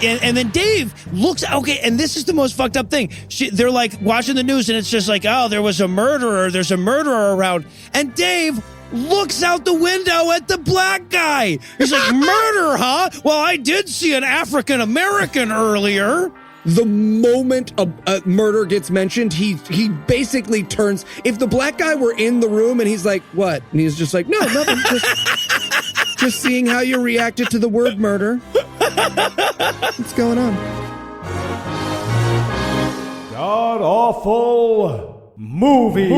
And then Dave looks, okay, and this is the most fucked up thing. They're like watching the news and it's just like, oh, there's a murderer around. And Dave looks out the window at the black guy. He's like, murder, huh? Well, I did see an African American earlier. The moment a murder gets mentioned, he basically turns. If the black guy were in the room and he's like, what? And he's just like, no, nothing. Just seeing how you reacted to the word murder. What's going on? God awful movie.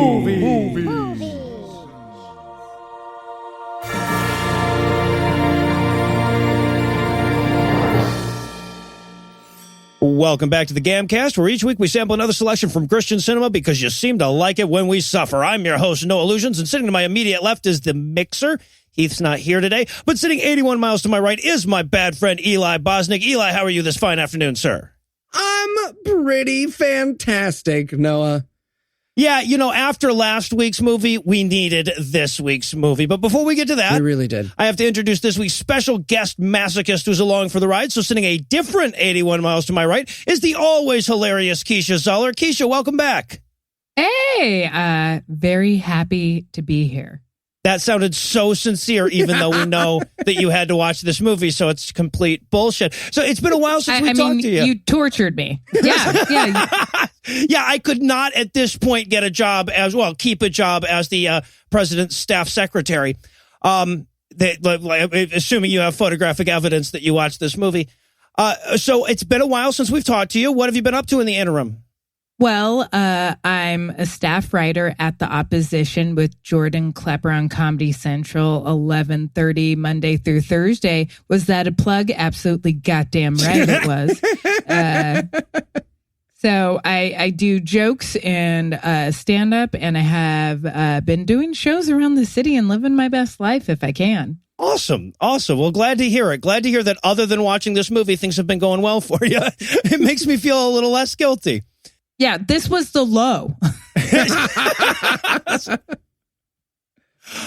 Welcome back to the Gamcast, where each week we sample another selection from Christian cinema because you seem to like it when we suffer. I'm your host, Noah Lugeons, and sitting to my immediate left is the mixer. Heath's not here today, but sitting 81 miles to my right is my bad friend, Eli Bosnick. Eli, how are you this fine afternoon, sir? I'm pretty fantastic, Noah. Yeah, you know, after last week's movie, we needed this week's movie. But before we get to that, we really did. I have to introduce this week's special guest masochist who's along for the ride. So sitting a different 81 miles to my right is the always hilarious Keisha Zoller. Keisha, welcome back. Hey, very happy to be here. That sounded so sincere, even though we know that you had to watch this movie, so it's complete bullshit. So it's been a while since we talked to you. You tortured me. Yeah. Yeah, I could not at this point get a job keep a job as the president's staff secretary. Assuming you have photographic evidence that you watched this movie. So it's been a while since we've talked to you. What have you been up to in the interim? Well, I'm a staff writer at The Opposition with Jordan Klepper on Comedy Central, 11:30 Monday through Thursday. Was that a plug? Absolutely goddamn right it was. So I do jokes and stand-up, and I have been doing shows around the city and living my best life if I can. Awesome. Well, glad to hear it. Glad to hear that other than watching this movie, things have been going well for you. It makes me feel a little less guilty. Yeah, this was the low.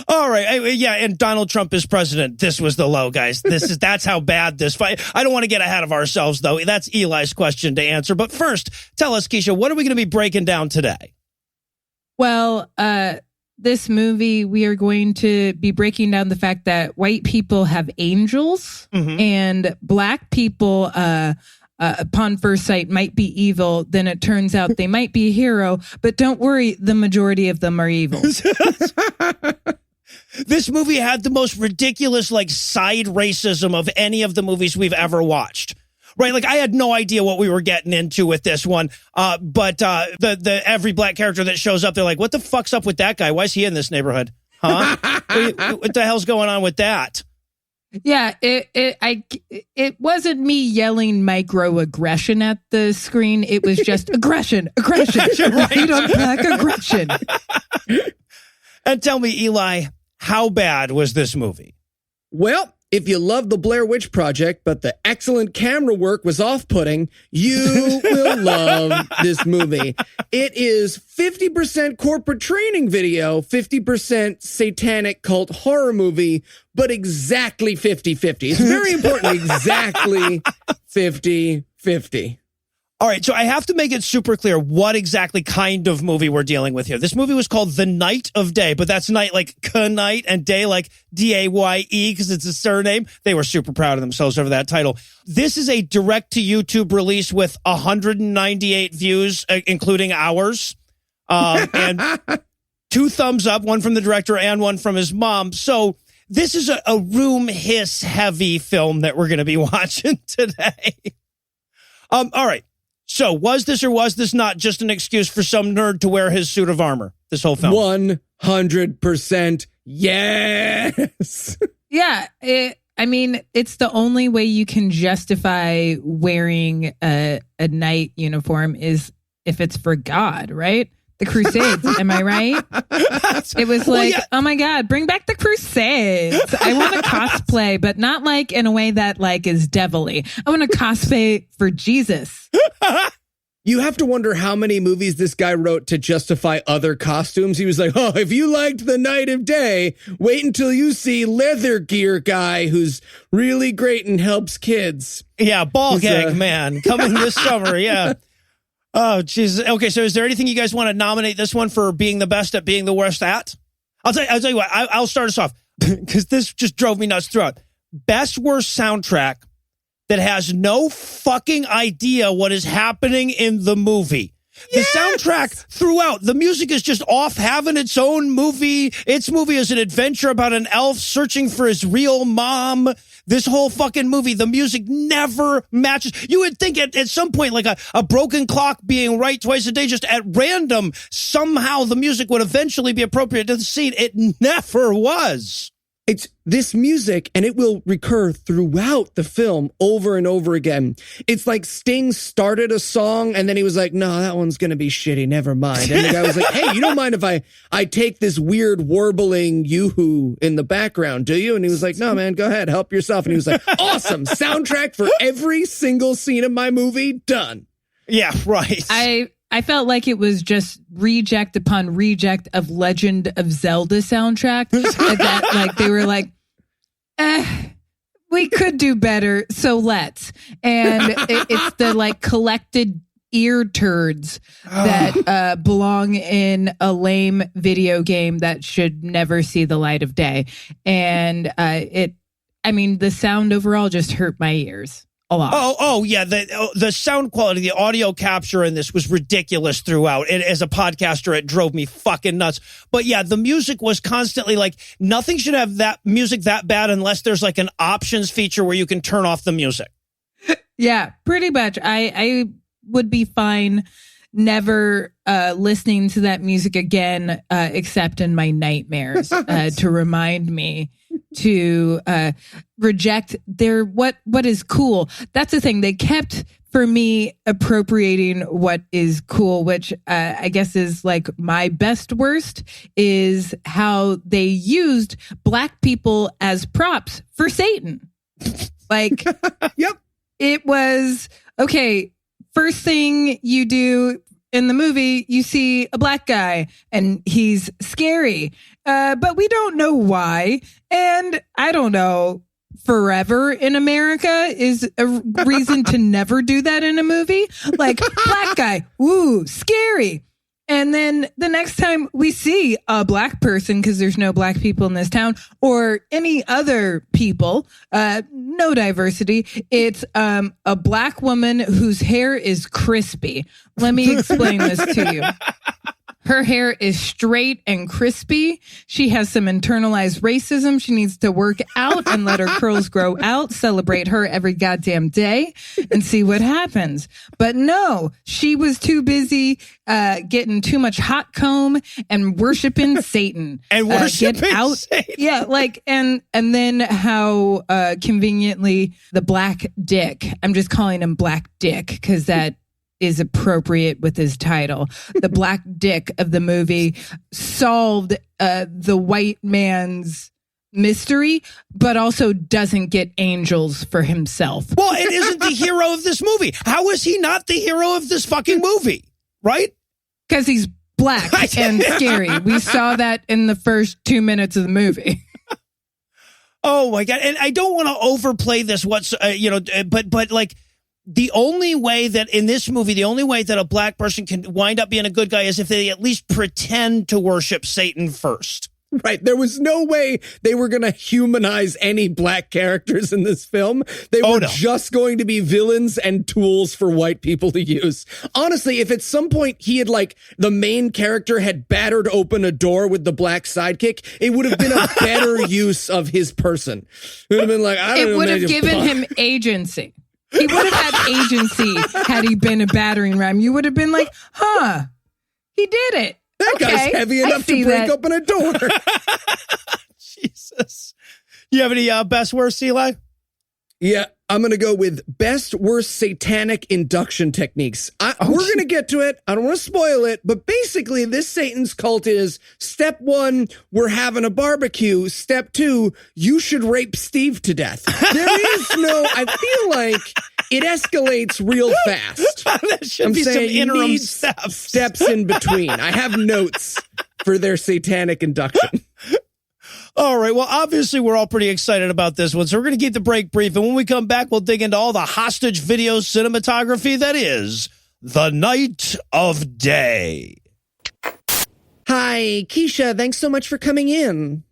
All right. Yeah, and Donald Trump is president. This was the low, guys. That's how bad this fight. I don't want to get ahead of ourselves, though. That's Eli's question to answer. But first, tell us, Keisha, what are we going to be breaking down today? Well, this movie, we are going to be breaking down the fact that white people have angels and black people, upon first sight, might be evil. Then it turns out they might be a hero, but don't worry, the majority of them are evil. This movie had the most ridiculous, side racism of any of the movies we've ever watched. Right? I had no idea what we were getting into with this one. But the every black character that shows up, they're like, what the fuck's up with that guy? Why is he in this neighborhood? Huh? What the hell's going on with that? Yeah, it wasn't me yelling microaggression at the screen. It was just aggression. Right. Feet on black aggression. And tell me, Eli, how bad was this movie? Well, if you love the Blair Witch Project, but the excellent camera work was off-putting, you will love this movie. It is 50% corporate training video, 50% satanic cult horror movie, but exactly 50-50. It's very important, exactly 50-50. All right, so I have to make it super clear what exactly kind of movie we're dealing with here. This movie was called The Night of Daye, but that's night like K-night and day like D-A-Y-E because it's a surname. They were super proud of themselves over that title. This is a direct-to-YouTube release with 198 views, including ours, and 2 thumbs up, one from the director and one from his mom. So this is a room hiss-heavy film that we're going to be watching today. All right. So was this or was this not just an excuse for some nerd to wear his suit of armor, this whole film? 100% yes. Yeah. It's the only way you can justify wearing a night uniform is if it's for God, right? The Crusades, am I right? It was oh my God, bring back the Crusades. I want to cosplay, but not in a way that is devilly. I want to cosplay for Jesus. You have to wonder how many movies this guy wrote to justify other costumes. He was like, oh, if you liked The Night of Day, wait until you see Leather Gear Guy, who's really great and helps kids. Yeah, Ball Gag Man coming this summer. Yeah. Oh, jeez. Okay, so is there anything you guys want to nominate this one for being the best at being the worst at? I'll tell you what. I'll start us off because this just drove me nuts throughout. Best worst soundtrack that has no fucking idea what is happening in the movie. Yes! The soundtrack throughout, the music is just off having its own movie. Its movie is an adventure about an elf searching for his real mom. This whole fucking movie, the music never matches. You would think at some point, like a broken clock being right twice a day, just at random, somehow the music would eventually be appropriate to the scene. It never was. It's this music, and it will recur throughout the film over and over again. It's like Sting started a song, and then he was like, no, that one's going to be shitty. Never mind. And the guy was like, hey, you don't mind if I take this weird warbling yoo-hoo in the background, do you? And he was like, no, man, go ahead. Help yourself. And he was like, awesome. Soundtrack for every single scene of my movie. Done. Yeah, right. I felt like it was just reject upon reject of Legend of Zelda soundtrack. That like they were like, we could do better, so let's. And it's the like collected ear turds that belong in a lame video game that should never see the light of day. And the sound overall just hurt my ears a lot. Oh yeah. The sound quality, the audio capture in this was ridiculous throughout. And as a podcaster, it drove me fucking nuts. But yeah, the music was constantly like, nothing should have that music that bad unless there's like an options feature where you can turn off the music. Yeah, pretty much. I would be fine never listening to that music again, except in my nightmares, to remind me to reject what is cool. That's the thing. They kept, for me, appropriating what is cool, which I guess is like my best worst, is how they used black people as props for Satan. Like, yep. It was, okay, first thing you do in the movie, you see a black guy and he's scary, but we don't know why. And I don't know, forever in America is a reason to never do that in a movie. Like, black guy, ooh, scary. And then the next time we see a black person, because there's no black people in this town, or any other people, no diversity, it's a black woman whose hair is crispy. Let me explain this to you. Her hair is straight and crispy. She has some internalized racism. She needs to work out and let her curls grow out, celebrate her every goddamn day, and see what happens. But no, she was too busy getting too much hot comb and worshiping Satan. And worshiping Satan. Yeah, like, and then how conveniently the black dick, I'm just calling him Black Dick because that is appropriate with his title. The black dick of the movie solved the white man's mystery, but also doesn't get angels for himself. Well, it isn't the hero of this movie. How is he not the hero of this fucking movie? Right? Because he's black and scary. We saw that in the first 2 minutes of the movie. Oh my God. And I don't want to overplay this, but like, the only way that in this movie, the only way that a black person can wind up being a good guy is if they at least pretend to worship Satan first. Right. There was no way they were going to humanize any black characters in this film. They were just going to be villains and tools for white people to use. Honestly, if at some point he had the main character had battered open a door with the black sidekick, it would have been a better use of his person. It would have been like, I don't know. It would have given him agency. He would have had agency had he been a battering ram. You would have been like, huh, he did it. That guy's heavy enough to break open a door. Jesus. You have any best worst, Eli? Yeah, I'm going to go with best worst satanic induction techniques. We're going to get to it. I don't want to spoil it, but basically this Satan's cult is step 1, we're having a barbecue. Step 2, you should rape Steve to death. There is no, I feel like it escalates real fast. That should I'm be some saying you interim need steps. steps in between. I have notes for their satanic induction. All right. Well, obviously, we're all pretty excited about this one. So we're going to keep the break brief. And when we come back, we'll dig into all the hostage video cinematography that is The Night of Daye. Hi, Keisha. Thanks so much for coming in.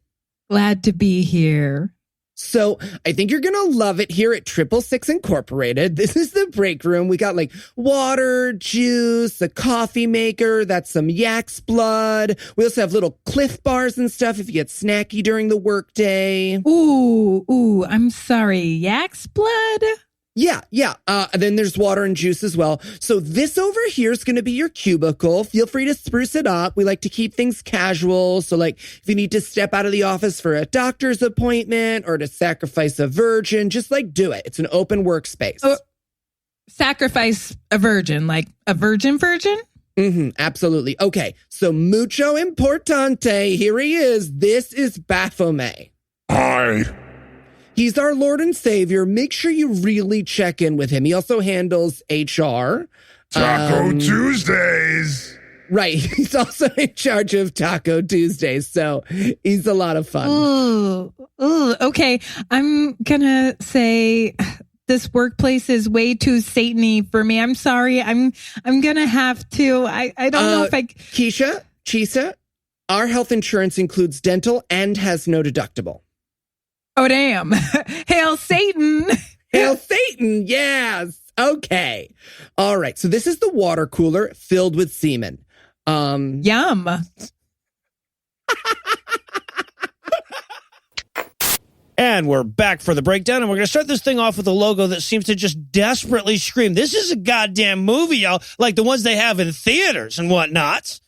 Glad to be here. So I think you're going to love it here at 666 Incorporated. This is the break room. We got like water, juice, a coffee maker. That's some yak's blood. We also have little Cliff bars and stuff if you get snacky during the workday. Ooh, I'm sorry. Yak's blood? Yeah. Then there's water and juice as well. So this over here is going to be your cubicle. Feel free to spruce it up. We like to keep things casual. So like if you need to step out of the office for a doctor's appointment or to sacrifice a virgin, just like do it. It's an open workspace. Sacrifice a virgin, like a virgin? Absolutely. Okay. So mucho importante. Here he is. This is Baphomet. Hi. He's our Lord and Savior. Make sure you really check in with him. He also handles HR. Taco Tuesdays. Right. He's also in charge of Taco Tuesdays. So he's a lot of fun. Ooh, okay. I'm gonna say this workplace is way too Satan-y for me. I'm sorry. I'm gonna have to. I don't know if I... Chisa, our health insurance includes dental and has no deductible. Oh, damn. Hail Satan. Hail Satan. Yes. Okay. All right. So this is the water cooler filled with semen. Yum. And we're back for the breakdown, and we're going to start this thing off with a logo that seems to just desperately scream, this is a goddamn movie, y'all, like the ones they have in theaters and whatnot.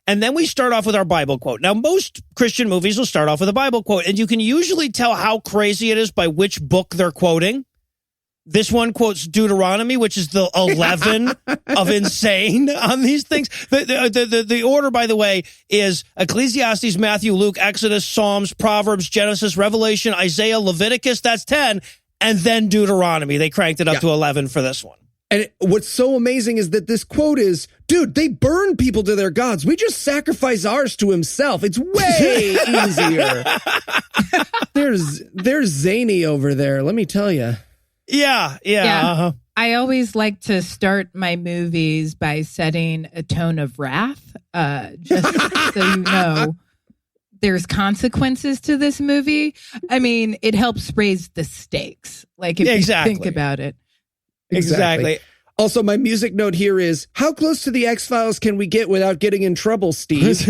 And then we start off with our Bible quote. Now, most Christian movies will start off with a Bible quote, and you can usually tell how crazy it is by which book they're quoting. This one quotes Deuteronomy, which is the 11 of insane on these things. The order, by the way, is Ecclesiastes, Matthew, Luke, Exodus, Psalms, Proverbs, Genesis, Revelation, Isaiah, Leviticus, that's 10, and then Deuteronomy. They cranked it up to 11 for this one. And what's so amazing is that this quote is, dude, they burn people to their gods. We just sacrifice ours to himself. It's way easier. There's zany over there, let me tell you. Yeah. Uh-huh. I always like to start my movies by setting a tone of wrath, just so you know there's consequences to this movie. I mean, it helps raise the stakes. Like if you think about it. Exactly. Also, my music note here is, how close to the X-Files can we get without getting in trouble, Steve?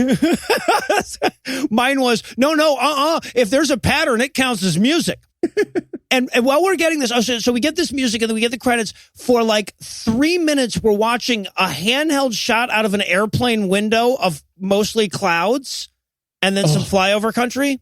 Mine was, no, if there's a pattern, it counts as music. And while we're getting this, so we get this music and then we get the credits. For like 3 minutes, we're watching a handheld shot out of an airplane window of mostly clouds and then some flyover country.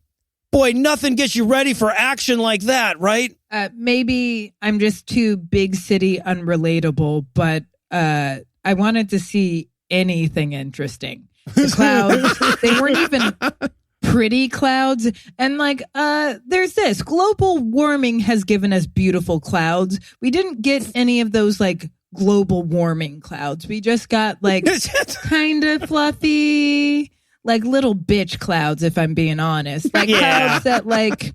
Boy, nothing gets you ready for action like that, right? Maybe I'm just too big city unrelatable, but I wanted to see anything interesting. The clouds, they weren't even pretty clouds. And like, there's this. Global warming has given us beautiful clouds. We didn't get any of those like global warming clouds. We just got like kind of fluffy, like little bitch clouds, if I'm being honest. Like clouds that like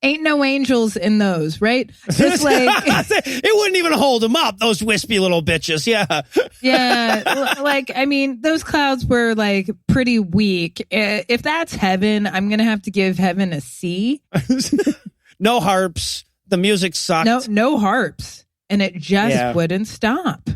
ain't no angels in those, right? Just like it wouldn't even hold them up, those wispy little bitches. Yeah. Like, I mean, those clouds were like pretty weak. If that's heaven, I'm going to have to give heaven a C. No harps. The music sucked. No harps. And it just wouldn't stop.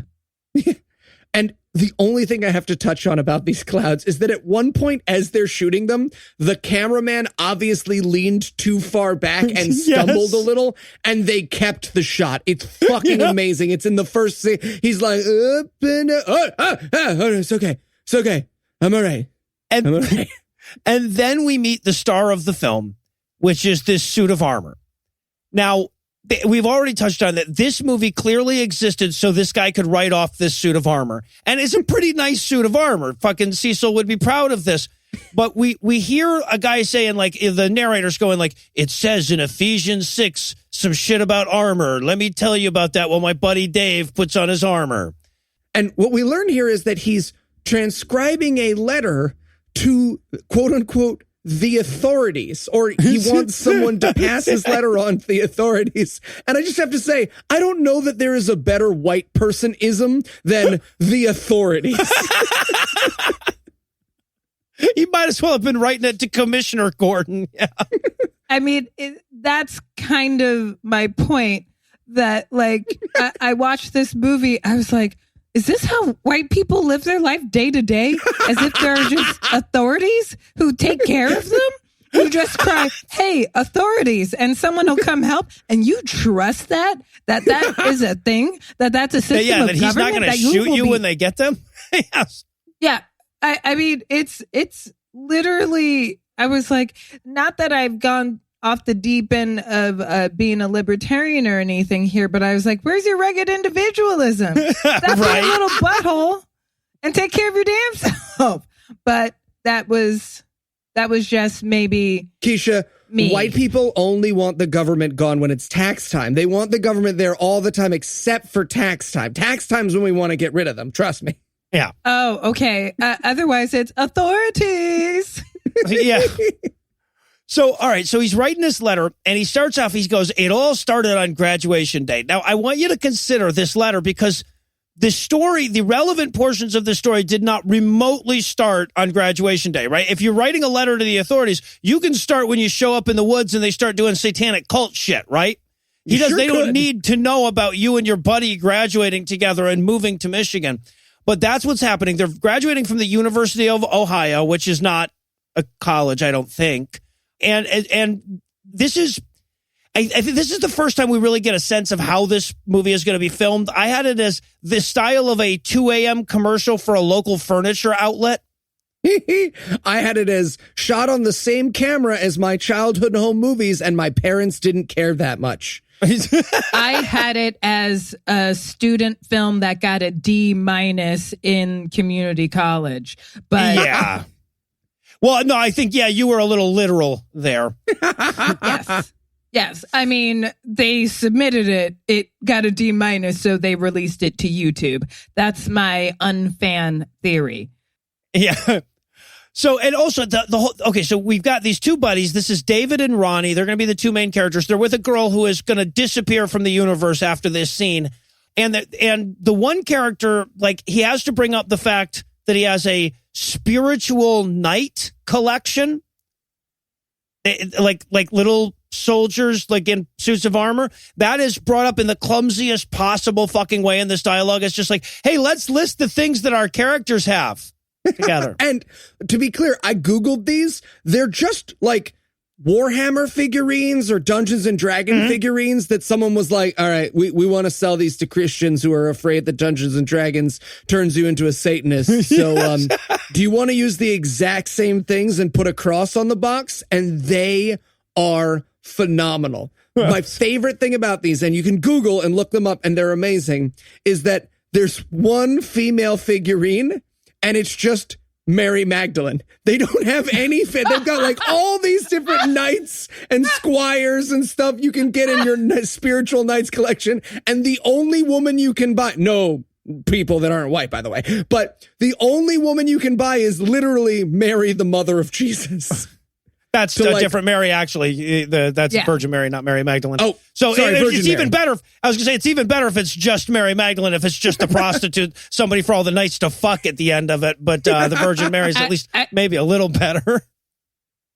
And the only thing I have to touch on about these clouds is that at one point as they're shooting them, the cameraman obviously leaned too far back and stumbled a little, and they kept the shot. It's fucking amazing. It's in the first scene. He's like, up and it's okay. It's okay. I'm all right. I'm all right. And then we meet the star of the film, which is this suit of armor. Now, we've already touched on that. This movie clearly existed so this guy could write off this suit of armor. And it's a pretty nice suit of armor. Fucking Cecil would be proud of this. But we hear a guy saying, like, the narrator's going, like, it says in Ephesians 6 some shit about armor. Let me tell you about that while my buddy Dave puts on his armor. And what we learn here is that he's transcribing a letter to, quote unquote, the authorities, or he wants someone to pass his letter on to the authorities. And I just have to say, I don't know that there is a better white person-ism than the authorities. He might as well have been writing it to Commissioner Gordon. Yeah. I mean, that's kind of my point, that like I watched this movie. I was like, is this how white people live their life day to day? As if there are just authorities who take care of them? You just cry, hey, authorities, and someone will come help, and you trust that is a thing, that's a system of that he's not going to shoot you when they get them? Yes. Yeah. I mean, it's literally, I was like, not that I've gone off the deep end of being a libertarian or anything here, but I was like, where's your rugged individualism? That's right. a little butthole and take care of your damn self. But that was just maybe Keisha, me. White people only want the government gone when it's tax time. They want the government there all the time except for tax time. Tax time's when we want to get rid of them. Trust me. Yeah. Oh, okay. Otherwise, it's authorities. Yeah. So, all right. So he's writing this letter and he starts off, he goes, it all started on graduation day. Now, I want you to consider this letter because the story, the relevant portions of the story did not remotely start on graduation day, right? If you're writing a letter to the authorities, you can start when you show up in the woods and they start doing satanic cult shit, right? They don't need to know about you and your buddy graduating together and moving to Michigan. But that's what's happening. They're graduating from the University of Ohio, which is not a college, I don't think. And this is, I think this is the first time we really get a sense of how this movie is going to be filmed. I had it as the style of a 2 a.m. commercial for a local furniture outlet. I had it as shot on the same camera as my childhood home movies, and my parents didn't care that much. I had it as a student film that got a D- in community college. But yeah. Well, no, I think, yeah, you were a little literal there. Yes. I mean, they submitted it. It got a D-, so they released it to YouTube. That's my unfan theory. Yeah. So, and also the whole, okay, so we've got these two buddies. This is David and Ronnie. They're going to be the two main characters. They're with a girl who is going to disappear from the universe after this scene. And the one character, like, he has to bring up the fact that he has a spiritual knight collection. Like little soldiers, like in suits of armor. That is brought up in the clumsiest possible fucking way in this dialogue. It's just like, hey, let's list the things that our characters have together. And to be clear, I Googled these. They're just like Warhammer figurines or Dungeons and Dragons figurines that someone was like, all right, we want to sell these to Christians who are afraid that Dungeons and Dragons turns you into a Satanist. So do you want to use the exact same things and put a cross on the box? And they are phenomenal. My favorite thing about these, and you can Google and look them up and they're amazing, is that there's one female figurine and it's just Mary Magdalene. They don't have any fit. They've got like all these different knights and squires and stuff you can get in your spiritual knights collection. And the only woman you can buy, no people that aren't white, by the way, but the only woman you can buy is literally Mary, the mother of Jesus. That's a different Mary, actually. That's Virgin Mary, not Mary Magdalene. Oh, so sorry, it's even better. I was going to say it's even better if it's just Mary Magdalene, if it's just a prostitute, somebody for all the knights to fuck at the end of it. But the Virgin Mary is at least maybe a little better.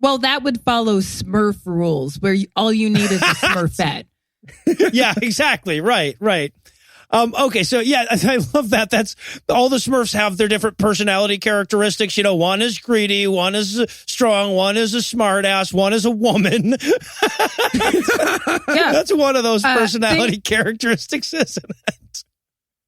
Well, that would follow Smurf rules, where all you need is a Smurfette. Yeah, exactly. Right. Okay, so yeah, I love that. That's all the Smurfs have their different personality characteristics. You know, one is greedy, one is strong, one is a smart ass, one is a woman. Yeah. That's one of those personality characteristics, isn't it?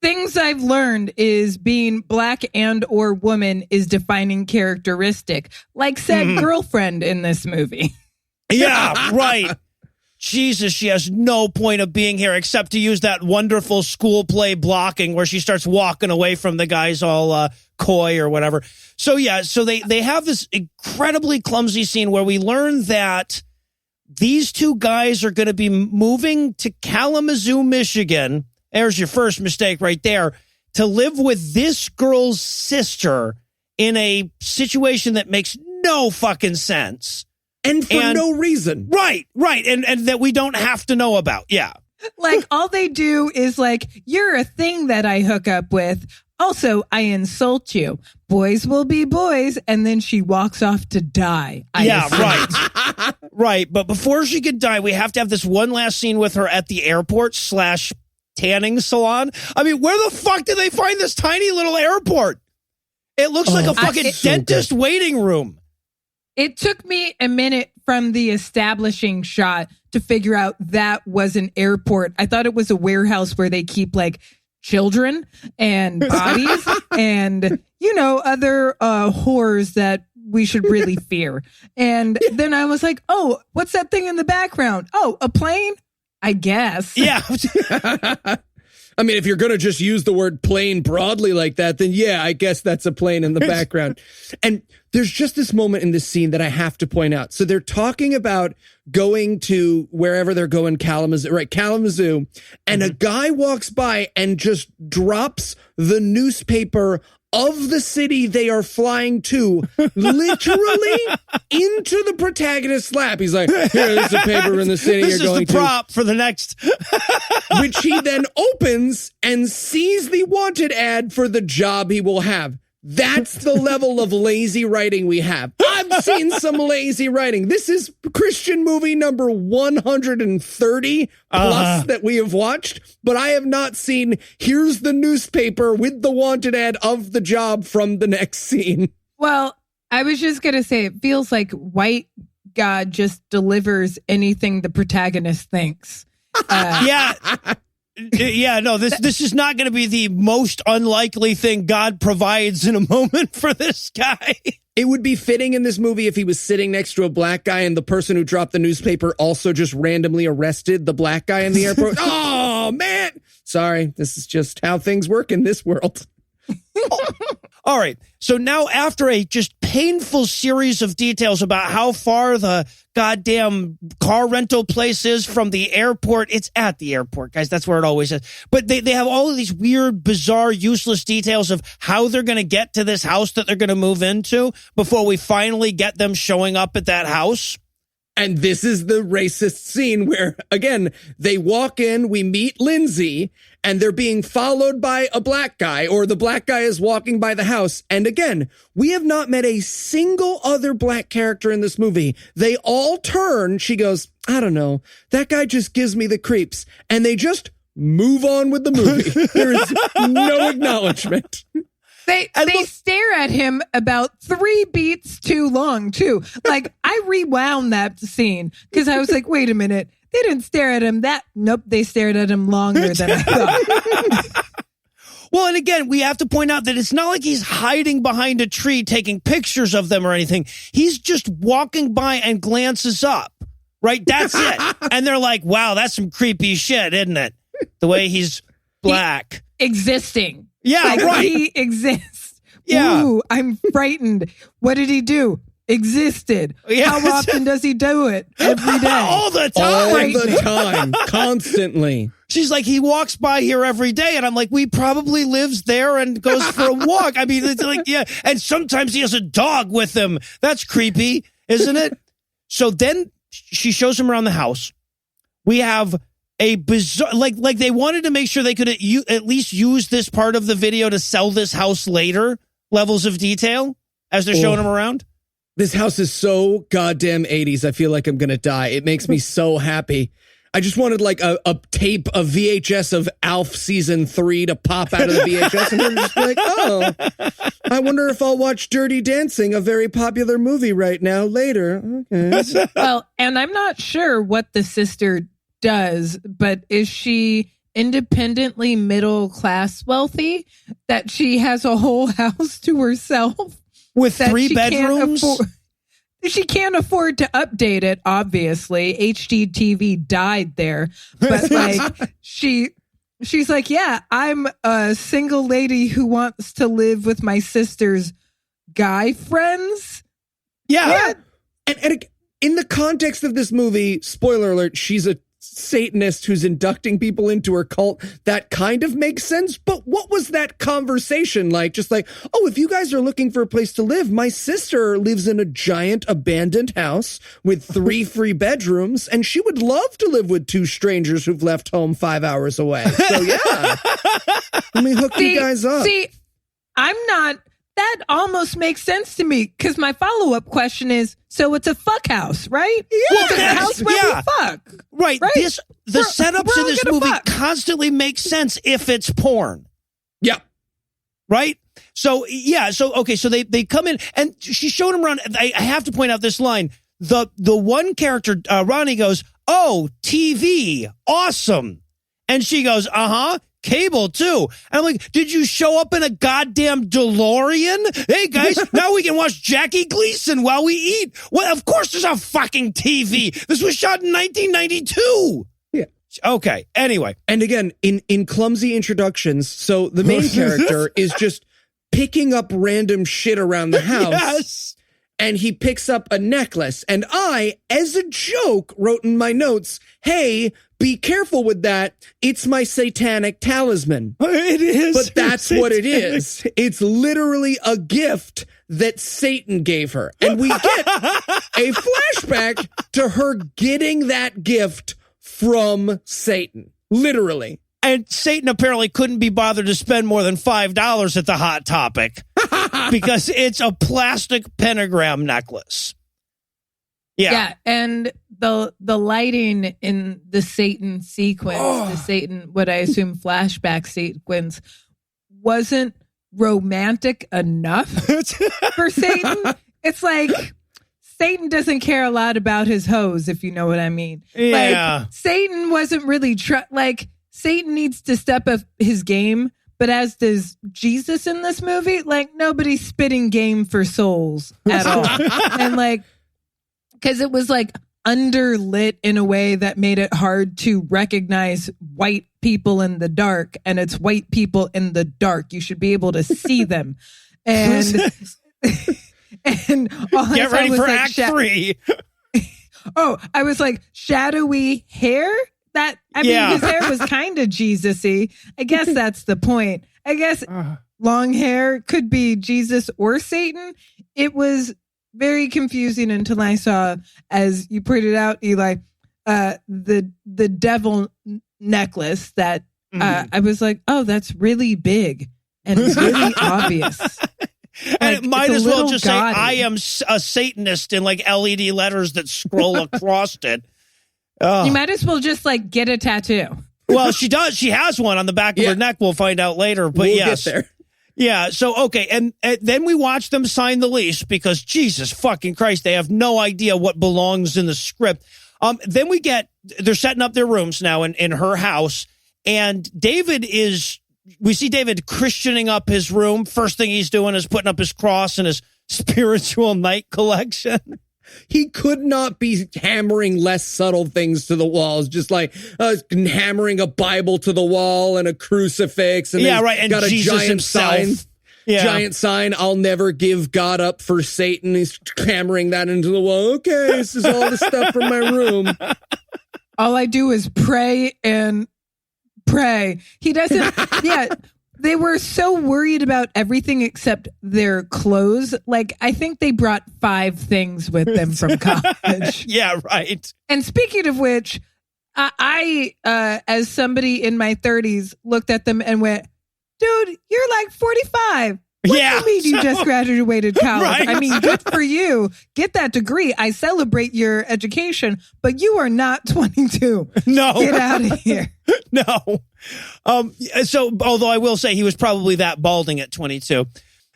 Things I've learned is being black and or woman is defining characteristic, like said girlfriend in this movie. Yeah, right. Jesus, she has no point of being here except to use that wonderful school play blocking where she starts walking away from the guys all coy or whatever. So they have this incredibly clumsy scene where we learn that these two guys are going to be moving to Kalamazoo, Michigan. There's your first mistake right there, to live with this girl's sister in a situation that makes no fucking sense. And for no reason. Right. And that we don't have to know about. Yeah. Like, all they do is like, you're a thing that I hook up with. Also, I insult you. Boys will be boys. And then she walks off to die. Right. Right. But before she could die, we have to have this one last scene with her at the airport / tanning salon. I mean, where the fuck did they find this tiny little airport? It looks like a fucking dentist waiting room. It took me a minute from the establishing shot to figure out that was an airport. I thought it was a warehouse where they keep like children and bodies and, other horrors that we should really fear. And then I was like, oh, what's that thing in the background? Oh, a plane? I guess. Yeah. I mean, if you're going to just use the word plane broadly like that, then yeah, I guess that's a plane in the background. And there's just this moment in this scene that I have to point out. So they're talking about going to wherever they're going, Kalamazoo, and a guy walks by and just drops the newspaper of the city they are flying to, literally into the protagonist's lap. He's like, here's the paper in the city you're going to. This is the prop for the next. Which he then opens and sees the wanted ad for the job he will have. That's the level of lazy writing we have. I've seen some lazy writing. This is Christian movie number 130 plus that we have watched, but I have not seen here's the newspaper with the wanted ad of the job from the next scene. Well, I was just going to say, it feels like white God just delivers anything the protagonist thinks. This is not going to be the most unlikely thing God provides in a moment for this guy. It would be fitting in this movie if he was sitting next to a black guy and the person who dropped the newspaper also just randomly arrested the black guy in the airport. Oh, man. Sorry, this is just how things work in this world. All right. So now after a just painful series of details about how far the goddamn car rental place is from the airport, it's at the airport, guys. That's where it always is. But they have all of these weird, bizarre, useless details of how they're going to get to this house that they're going to move into before we finally get them showing up at that house. And this is the racist scene where, again, they walk in, we meet Lindsay, and they're being followed by a black guy, or the black guy is walking by the house. And again, we have not met a single other black character in this movie. They all turn. She goes, I don't know. That guy just gives me the creeps. And they just move on with the movie. There is no acknowledgement. They stare at him about 3 beats too long, too. Like, I rewound that scene because I was like, wait a minute. They didn't stare at him nope, they stared at him longer than I thought. Well, and again, we have to point out that it's not like he's hiding behind a tree taking pictures of them or anything. He's just walking by and glances up, right? That's it. And they're like, wow, that's some creepy shit, isn't it? The way he's black. Existing. Yeah, like, right. He exists. Yeah. Ooh, I'm frightened. What did he do? Existed. Yeah. How often does he do it? Every day. All the time. All the time. Constantly. She's like, he walks by here every day. And I'm like, we probably lives there and goes for a walk. I mean, it's like, yeah. And sometimes he has a dog with him. That's creepy, isn't it? So then she shows him around the house. We have a bizarre, like they wanted to make sure they could at least use this part of the video to sell this house later. Levels of detail as they're showing him around. This house is so goddamn 80s. I feel like I'm going to die. It makes me so happy. I just wanted like a tape, a VHS of Alf season 3 to pop out of the VHS. And I'm just like, oh, I wonder if I'll watch Dirty Dancing, a very popular movie right now, later. Okay. Well, and I'm not sure what the sister does, but is she independently middle class wealthy that she has a whole house to herself with 3 bedrooms? she can't afford to update it, obviously. HDTV died there. But like she's like, yeah, I'm a single lady who wants to live with my sister's guy friends. Yeah. And in the context of this movie, spoiler alert, she's a Satanist who's inducting people into her cult. That kind of makes sense. But what was that conversation like? Just like, oh, if you guys are looking for a place to live, my sister lives in a giant abandoned house with 3 free bedrooms, and she would love to live with 2 strangers who've left home 5 hours away. So yeah, let me hook you guys up. See, I'm not. That almost makes sense to me because my follow-up question is, so it's a fuck house, right? Yeah. Well, It's a house where we fuck. Right. Right? The setups we're in this gonna movie fuck. constantly make sense if it's porn. Yeah. Right? So, yeah. So, okay. So they come in and she's showing them around. I have to point out this line. The one character, Ronnie, goes, oh, TV. Awesome. And she goes, uh-huh. Cable too. And I'm like, did you show up in a goddamn DeLorean? Hey guys, now we can watch Jackie Gleason while we eat. Well, of course there's a fucking TV. This was shot in 1992. Yeah. Okay. Anyway. And again, in clumsy introductions, so the main character is just picking up random shit around the house. Yes. And he picks up a necklace. And I, as a joke, wrote in my notes, hey, be careful with that. It's my satanic talisman. It is. But that's what it is. It's literally a gift that Satan gave her. And we get a flashback to her getting that gift from Satan. Literally. And Satan apparently couldn't be bothered to spend more than $5 at the Hot Topic because it's a plastic pentagram necklace. Yeah, and the lighting in the Satan sequence, the Satan, what I assume flashback sequence, wasn't romantic enough for Satan. It's like Satan doesn't care a lot about his hoes, if you know what I mean. Yeah. Like, Satan wasn't really Satan needs to step up his game, but as does Jesus in this movie. Like, nobody's spitting game for souls at all. And like, because it was like underlit in a way that made it hard to recognize white people in the dark, and it's white people in the dark. You should be able to see them. And and all I Get saw ready was for like Act 3. Oh, I was like, shadowy hair? That, I mean, his hair was kind of Jesus-y. I guess that's the point. I guess long hair could be Jesus or Satan. It was very confusing until I saw, as you pointed out, Eli, the devil necklace that I was like, oh, that's really big and really obvious. And Like, it might it's a as well little just gaudy. say, I am a Satanist in like LED letters that scroll across it. Oh. You might as well just like get a tattoo. Well, she does. She has one on the back of her neck. We'll find out later. But we'll yes. get there. Yeah. So, okay. And then we watch them sign the lease because Jesus fucking Christ, they have no idea what belongs in the script. Then they're setting up their rooms now in her house. And we see David Christianing up his room. First thing he's doing is putting up his cross and his spiritual night collection. He could not be hammering less subtle things to the walls, just like hammering a Bible to the wall and a crucifix. And Yeah, right. And got a Jesus giant himself. sign. Yeah. Giant sign, I'll never give God up for Satan. He's hammering that into the wall. Okay, this is all the stuff from my room. All I do is pray and pray. He doesn't, they were so worried about everything except their clothes. Like, I think they brought 5 things with them from college. Yeah, right. And speaking of which, I as somebody in my 30s, looked at them and went, dude, you're like 45. What do you mean you just graduated college? Right. I mean, good for you. Get that degree. I celebrate your education, but you are not 22. No. Get out of here. No. So, although I will say he was probably that balding at 22.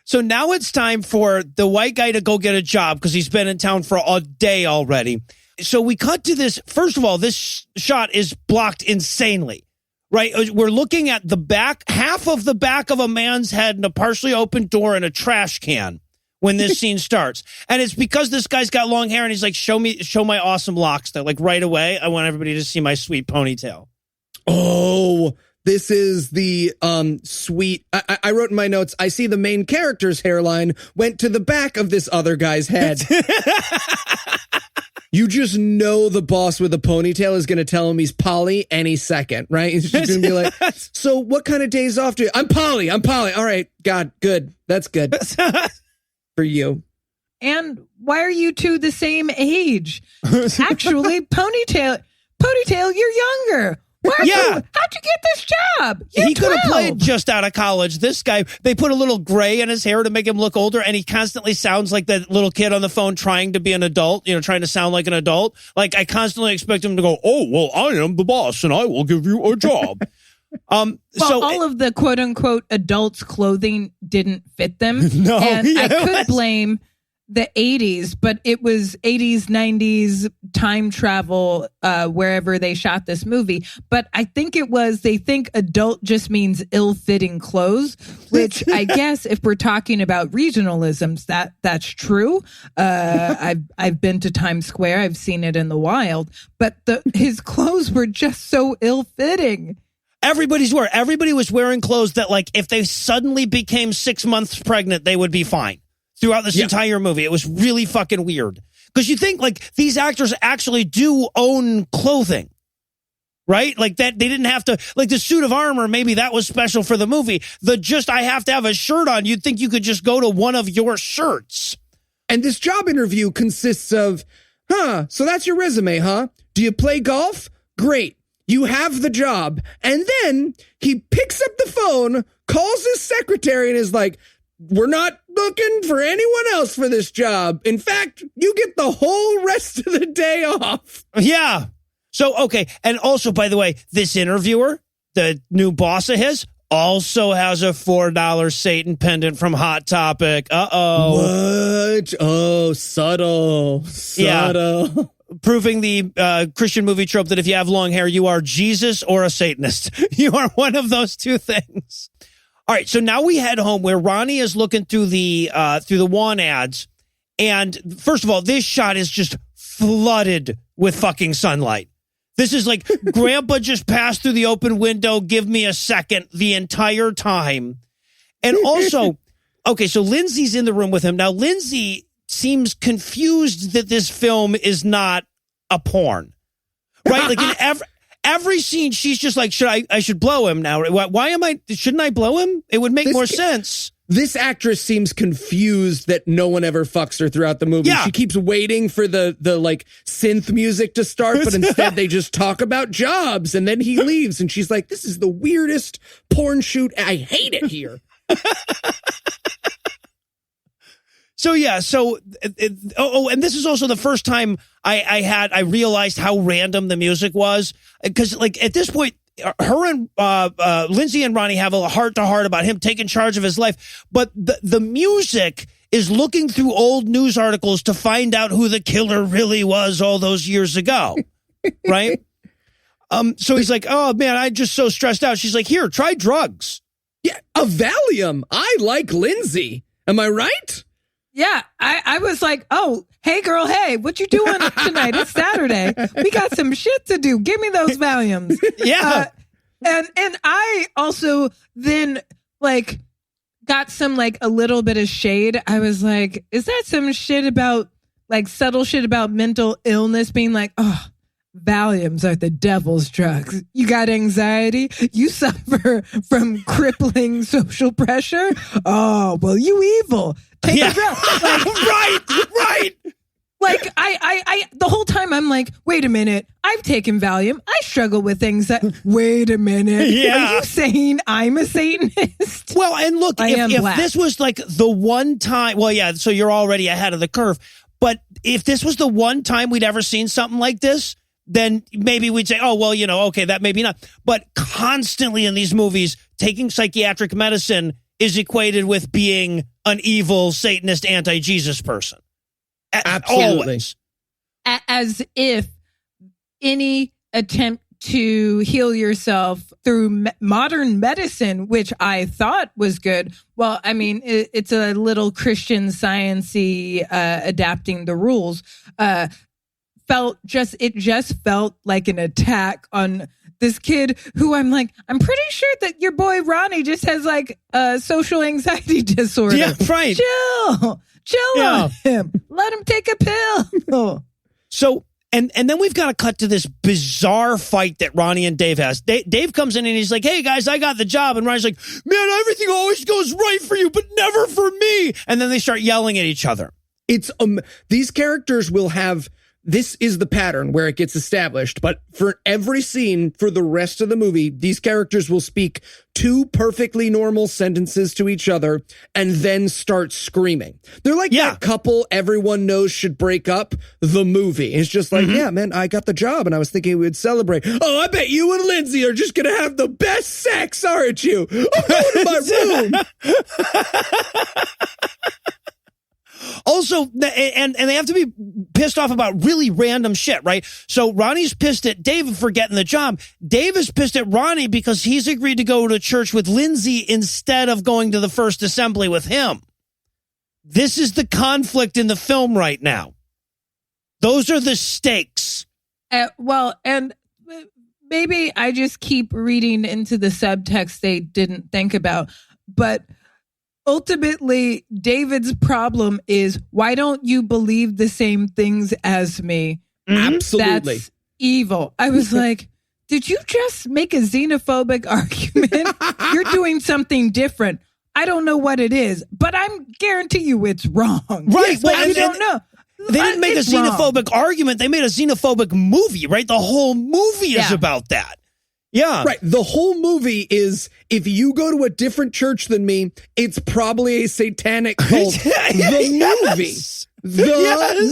So now it's time for the white guy to go get a job because he's been in town for a day already. So we cut to this. First of all, this shot is blocked insanely. Right, we're looking at the back, half of the back of a man's head and a partially open door and a trash can when this scene starts. And it's because this guy's got long hair and he's like, show my awesome locks though. Like right away, I want everybody to see my sweet ponytail. Oh, this is the sweet. I wrote in my notes, I see the main character's hairline went to the back of this other guy's head. You just know the boss with a ponytail is going to tell him he's poly any second, right? He's just going to be like, so what kind of days off do you? I'm poly. All right. God, good. That's good for you. And why are you two the same age? Actually, ponytail, you're younger. How'd you get this job? You're he could have 12. played just out of college. This guy, they put a little gray in his hair to make him look older, and he constantly sounds like that little kid on the phone trying to be an adult, trying to sound like an adult. Like, I constantly expect him to go, oh, well, I am the boss, and I will give you a job. So all of the quote-unquote adults' clothing didn't fit them. No, and I could blame the 80s, but it was 80s, 90s time travel wherever they shot this movie. But I think they think adult just means ill-fitting clothes, which I guess if we're talking about regionalisms, that's true. I've been to Times Square. I've seen it in the wild, but his clothes were just so ill-fitting. Everybody was wearing clothes that, like, if they suddenly became 6 months pregnant, they would be fine. Throughout this entire movie. It was really fucking weird. Because you think, like, these actors actually do own clothing, right? Like, that they didn't have to, like, the suit of armor, maybe that was special for the movie. I have to have a shirt on. You'd think you could just go to one of your shirts. And this job interview consists of, so that's your resume, huh? Do you play golf? Great. You have the job. And then he picks up the phone, calls his secretary, and is like, we're not looking for anyone else for this job. In fact, you get the whole rest of the day off. Yeah. So, okay. And also, by the way, this interviewer, the new boss of his, also has a $4 Satan pendant from Hot Topic. Uh-oh. What? Oh, subtle. Yeah. Proving the Christian movie trope that if you have long hair, you are Jesus or a Satanist. You are one of those two things. All right, so now we head home where Ronnie is looking through the want ads, and first of all, this shot is just flooded with fucking sunlight. This is like Grandpa just passed through the open window. Give me a second the entire time, and also, okay, so Lindsay's in the room with him now. Lindsay seems confused that this film is not a porn, right? Like in every scene, she's just like, I should blow him now. Shouldn't I blow him? It would make more sense. This actress seems confused that no one ever fucks her throughout the movie. Yeah. She keeps waiting for the like synth music to start, but instead they just talk about jobs and then he leaves and she's like, this is the weirdest porn shoot. I hate it here. So yeah, and this is also the first time I realized how random the music was, because like at this point, her and Lindsay and Ronnie have a heart-to-heart about him taking charge of his life, but the music is looking through old news articles to find out who the killer really was all those years ago, right? So he's like, oh man, I'm just so stressed out. She's like, here, try drugs. Yeah, a Valium. I like Lindsay. Am I right? Yeah, I was like, oh, hey, girl, hey, what you doing tonight? It's Saturday. We got some shit to do. Give me those Valiums. Yeah. And I also then, like, got some, like, a little bit of shade. I was like, is that some shit about, like, subtle shit about mental illness being like, oh, Valiums are the devil's drugs. You got anxiety? You suffer from crippling social pressure? Oh, well, you evil. Take a drug. Like, right. Like, I the whole time I'm like, wait a minute. I've taken Valium. I struggle with things that, wait a minute. Yeah. Are you saying I'm a Satanist? Well, and look, if black. this was like the one time, well, yeah, so you're already ahead of the curve. But if this was the one time we'd ever seen something like this, then maybe we'd say, oh, well, okay, that maybe not. But constantly in these movies, taking psychiatric medicine is equated with being an evil Satanist anti-Jesus person. Absolutely. Always. As if any attempt to heal yourself through modern medicine, which I thought was good. Well, I mean, it's a little Christian science-y adapting the rules. It just felt like an attack on this kid who I'm pretty sure that your boy Ronnie just has like a social anxiety disorder. Yeah, right. Chill on him. Let him take a pill. So, and then we've got to cut to this bizarre fight that Ronnie and Dave has. Dave comes in and he's like, hey guys, I got the job. And Ronnie's like, man, everything always goes right for you, but never for me. And then they start yelling at each other. It's these characters will have, this is the pattern where it gets established, but for every scene for the rest of the movie, these characters will speak two perfectly normal sentences to each other and then start screaming. They're like that couple everyone knows should break up, the movie. It's just like, yeah, man, I got the job and I was thinking we would celebrate. Oh, I bet you and Lindsay are just going to have the best sex, aren't you? I'm going to my room. Also, and they have to be pissed off about really random shit, right? So Ronnie's pissed at Dave for getting the job. Dave is pissed at Ronnie because he's agreed to go to church with Lindsay instead of going to the first assembly with him. This is the conflict in the film right now. Those are the stakes. Well, and maybe I just keep reading into the subtext they didn't think about, but ultimately, David's problem is, why don't you believe the same things as me? Absolutely. That's evil. I was like, did you just make a xenophobic argument? You're doing something different. I don't know what it is, but I'm guarantee you it's wrong. Right. Yes, well, I don't know. They didn't make a xenophobic argument. They made a xenophobic movie, right? The whole movie is about that. Yeah. Right. The whole movie is, if you go to a different church than me, it's probably a satanic cult. The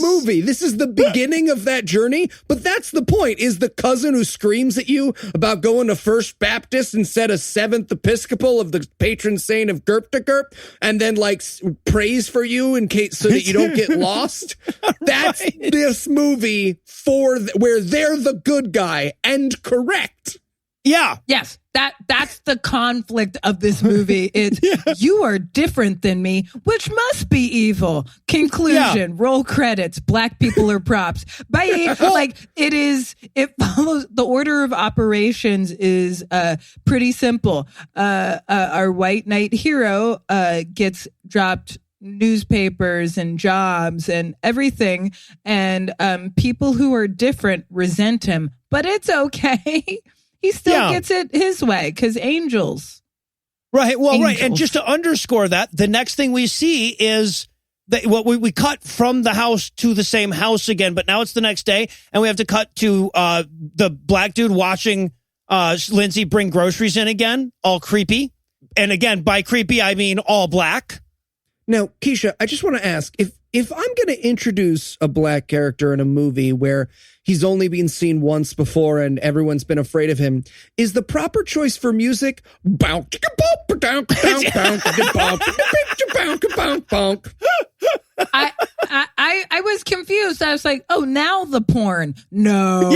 movie. This is the beginning of that journey. But that's the point, is the cousin who screams at you about going to First Baptist instead of Seventh Episcopal of the patron saint of Gerp to Gerp, and then like prays for you in case so that you don't get lost. That's this movie where they're the good guy and correct. Yeah. Yes, that's the conflict of this movie. It's you are different than me, which must be evil. Conclusion, roll credits, black people are props. Bye. Like it follows the order of operations is pretty simple. Our white knight hero gets dropped newspapers and jobs and everything, and people who are different resent him, but it's okay. He still gets it his way because angels. Right. Well, right. And just to underscore that, the next thing we see is that we cut from the house to the same house again, but now it's the next day, and we have to cut to the black dude watching Lindsay bring groceries in again, all creepy. And again, by creepy, I mean all black. Now, Keisha, I just want to ask, if I'm going to introduce a black character in a movie where he's only been seen once before and everyone's been afraid of him, is the proper choice for music? I was confused. I was like, oh, now the porn. No.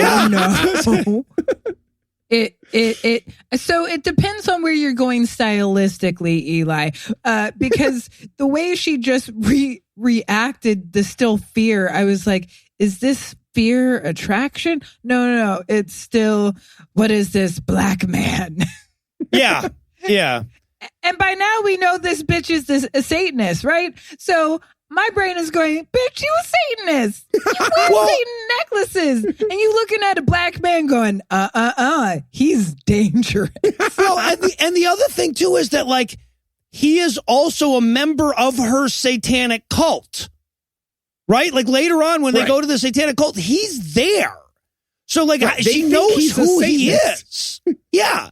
So it depends on where you're going stylistically, Eli, because the way she just reacted, the still fear, I was like, is this fear attraction? No. It's still, what is this black man? Yeah. And by now we know this bitch is a Satanist, right? So my brain is going, bitch, you a Satanist. You wear Satan necklaces. And you looking at a black man going, he's dangerous. Well, and the other thing, too, is that, like, he is also a member of her satanic cult. Right? Like, later on, when they go to the satanic cult, he's there. So, like, she knows who he is. Yeah.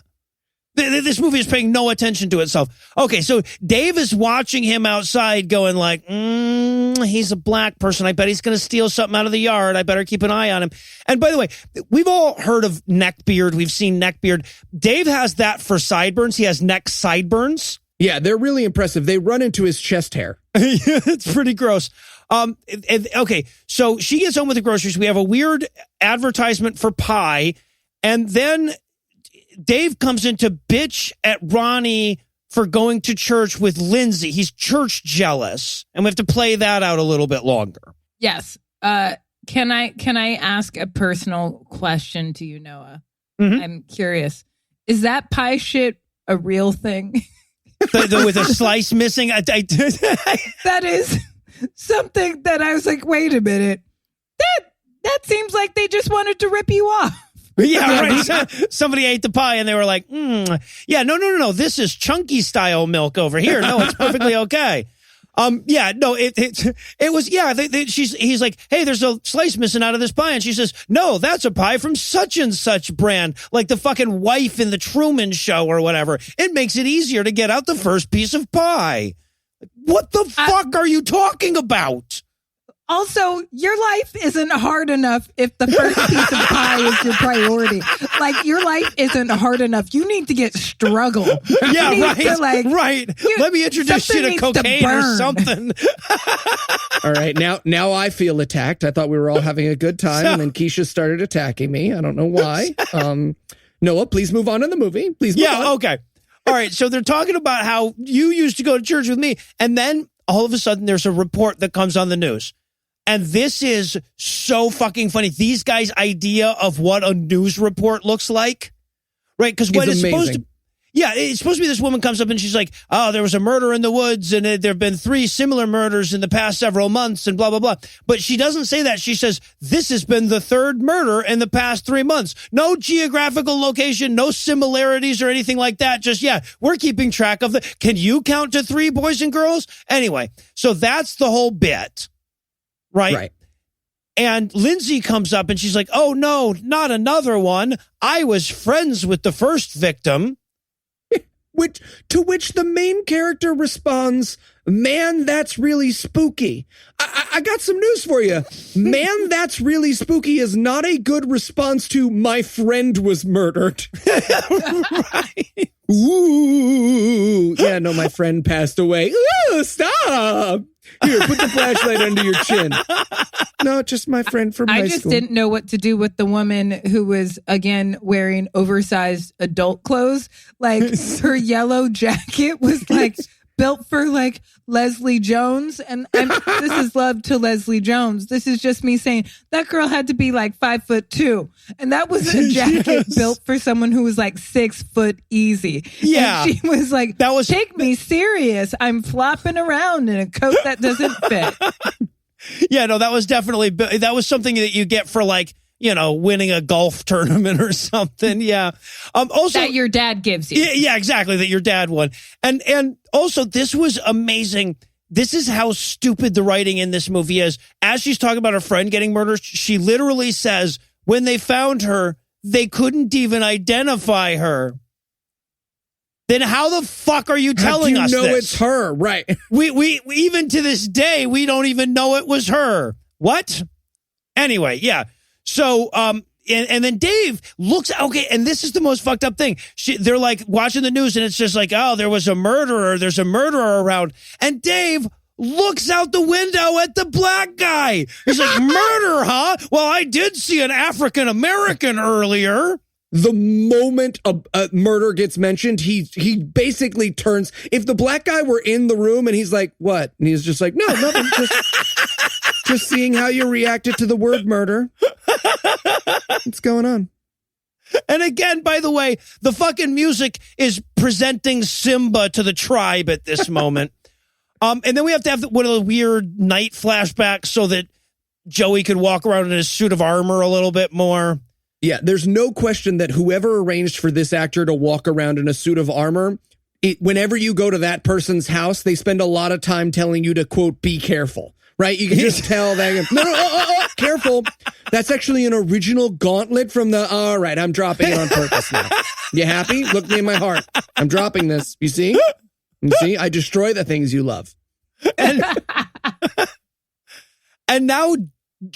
This movie is paying no attention to itself. Okay, so Dave is watching him outside going like, he's a black person. I bet he's going to steal something out of the yard. I better keep an eye on him. And by the way, we've all heard of neckbeard. We've seen neckbeard. Dave has that for sideburns. He has neck sideburns. Yeah, they're really impressive. They run into his chest hair. It's pretty gross. Okay, so she gets home with the groceries. We have a weird advertisement for pie. And then Dave comes in to bitch at Ronnie for going to church with Lindsay. He's church jealous. And we have to play that out a little bit longer. Yes. Can I ask a personal question to you, Noah? Mhm. I'm curious. Is that pie shit a real thing? With a slice missing? That is something that I was like, wait a minute. That seems like they just wanted to rip you off. Yeah, right. Somebody ate the pie and they were like, yeah, no. This is chunky style milk over here. No, it's perfectly okay. Yeah, no, it was, yeah, he's like, hey, there's a slice missing out of this pie. And she says, no, that's a pie from such and such brand, like the fucking wife in the Truman Show or whatever. It makes it easier to get out the first piece of pie. What the fuck are you talking about? Also, your life isn't hard enough if the first piece of pie is your priority. Like, your life isn't hard enough. You need to get struggle. Yeah, you right. to, like, right. Let me introduce you to cocaine or something. All right, now I feel attacked. I thought we were all having a good time, and then Keisha started attacking me. I don't know why. Noah, please move on in the movie. Please move on. Okay. All right, so they're talking about how you used to go to church with me, and then all of a sudden there's a report that comes on the news. And this is so fucking funny. These guys' idea of what a news report looks like, right? Because what it's supposed to, it's supposed to be this woman comes up and she's like, oh, there was a murder in the woods and there have been 3 similar murders in the past several months and blah, blah, blah. But she doesn't say that. She says, this has been the 3rd murder in the past 3 months. No geographical location, no similarities or anything like that. Just, yeah, we're keeping track of the, can you count to 3 boys and girls? Anyway, so that's the whole bit. Right. And Lindsay comes up and she's like, oh, no, not another one. I was friends with the first victim. To which the main character responds, man, that's really spooky. I got some news for you. Man, that's really spooky is not a good response to my friend was murdered. Right. Ooh. Yeah, no, my friend passed away. Ooh, stop. Here, put the flashlight under your chin. No, just my friend from high school. I just didn't know what to do with the woman who was, again, wearing oversized adult clothes. Like, her yellow jacket was, like, built for, like, Leslie Jones. And this is love to Leslie Jones. This is just me saying that girl had to be, like, 5'2". And that was a jacket built for someone who was, like, 6 foot easy. Yeah. And she was like, take me serious. I'm flopping around in a coat that doesn't fit. Yeah, no, that was definitely, that was something that you get for, like, you know, winning a golf tournament or something. Yeah. Also that your dad gives you. Yeah, exactly. That your dad won. And also this was amazing. This is how stupid the writing in this movie is. As she's talking about her friend getting murdered, she literally says, when they found her, they couldn't even identify her. Then how the fuck are you telling us this? How do you know it's her? Right. We even to this day, we don't even know it was her. What? Anyway, yeah. So, and then Dave looks, okay, and this is the most fucked up thing. They're like watching the news and it's just like, oh, there's a murderer around. And Dave looks out the window at the black guy. He's like, murder, huh? Well, I did see an African-American earlier. The moment a murder gets mentioned, he basically turns. If the black guy were in the room and he's like, what? And he's just like, no, nothing. Just seeing how you reacted to the word murder. What's going on? And again, by the way, the fucking music is presenting Simba to the tribe at this moment. And then we have to have one of the weird night flashbacks so that Joey could walk around in his suit of armor a little bit more. Yeah, there's no question that whoever arranged for this actor to walk around in a suit of armor, whenever you go to that person's house, they spend a lot of time telling you to, quote, be careful, right? You can just tell that, no, careful. That's actually an original gauntlet from all right, I'm dropping it on purpose now. You happy? Look me in my heart. I'm dropping this. You see? I destroy the things you love. And now,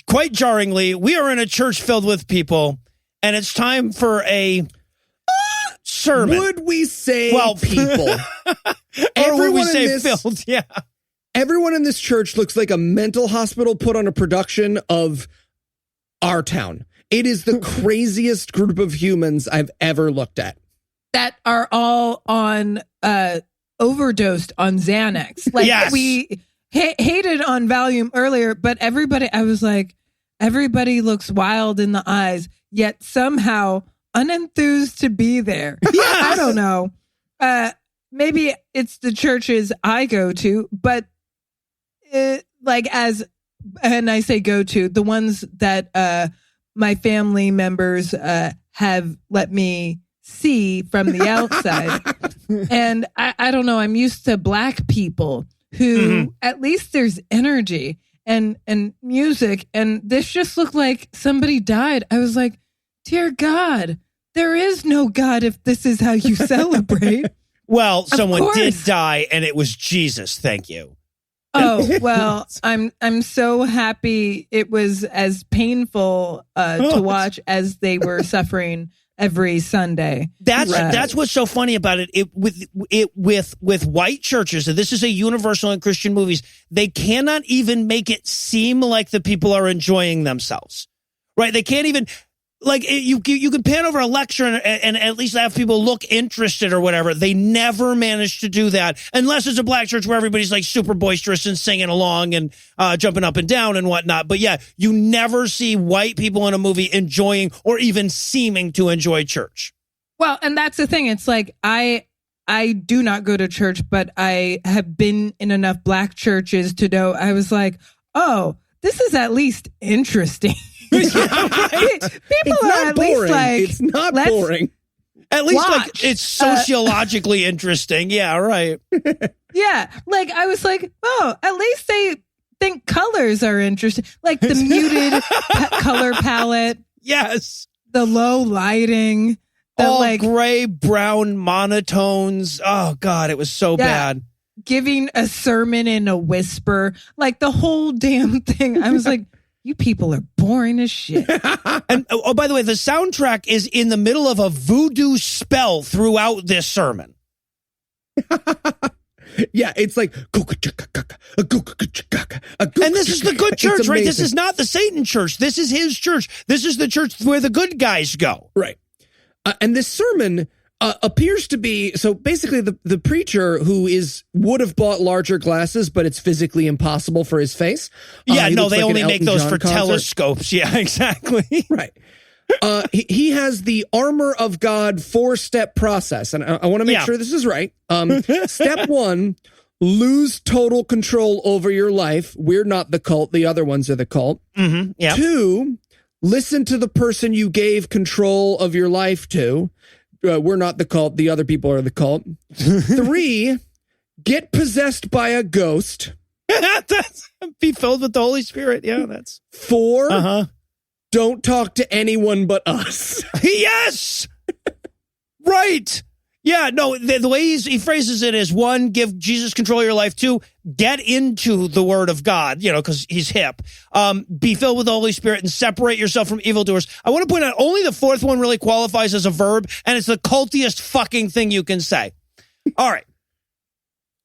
quite jarringly, we are in a church filled with people. And it's time for a sermon. Would we say people? Or would we say filled? Yeah. Everyone in this church looks like a mental hospital put on a production of Our Town. It is the craziest group of humans I've ever looked at. That are all on overdosed on Xanax. Like Yes. we hated on Valium earlier, but everybody, I was like, everybody looks wild in the eyes, yet somehow unenthused to be there. I don't know. Maybe it's the churches I go to, but and I say go to, the ones that my family members have let me see from the outside. And I don't know, I'm used to Black people who at least there's energy and music, and this just looked like somebody died. I was like, dear God, there is no God if this is how you celebrate. Well, someone did course. die, and it was Jesus. Thank you. Oh, well, I'm so happy it was as painful to watch as they were suffering every Sunday. That's what's so funny about it. With white churches, and this is a universal in Christian movies, they cannot even make it seem like the people are enjoying themselves, right? They can't even, like, you can pan over a lecture and at least have people look interested or whatever. They never manage to do that unless it's a Black church where everybody's like super boisterous and singing along and jumping up and down and whatnot. But yeah, you never see white people in a movie enjoying or even seeming to enjoy church. Well, and that's the thing. It's like I do not go to church, but I have been in enough Black churches to know. I was like, oh, this is at least interesting. People are at boring. least like, it's not boring. At least watch. like it's sociologically interesting. Yeah, right. Yeah, like I was like, oh, at least they think colors are interesting. Like the muted color palette, Yes. the low lighting, the All like gray, brown monotones. Oh, God, it was so bad. giving a sermon in a whisper, like the whole damn thing. I was like, you people are boring as shit. And oh, by the way, the soundtrack is in the middle of a voodoo spell throughout this sermon. Yeah, it's like, and this is the good church, right? This is not the Satan church. This is his church. This is the church where the good guys go. Right. And this sermon appears to be, so basically the preacher who would have bought larger glasses, but it's physically impossible for his face. Yeah, he no, looks they like only an make Elton those John for concert. telescopes. Yeah, exactly. Right. He has the armor of God 4-step process. And I want to make sure this is right. Step 1, lose total control over your life. We're not the cult. The other ones are the cult. Mm-hmm. Yeah. 2, listen to the person you gave control of your life to. We're not the cult. The other people are the cult. 3, get possessed by a ghost. Be filled with the Holy Spirit. Yeah, that's 4, don't talk to anyone but us. Yes. Right. Yeah, no, the way he phrases it is 1, give Jesus control of your life. 2, get into the word of God, because he's hip. Be filled with the Holy Spirit and separate yourself from evildoers. I want to point out only the 4th one really qualifies as a verb, and it's the cultiest fucking thing you can say. All right.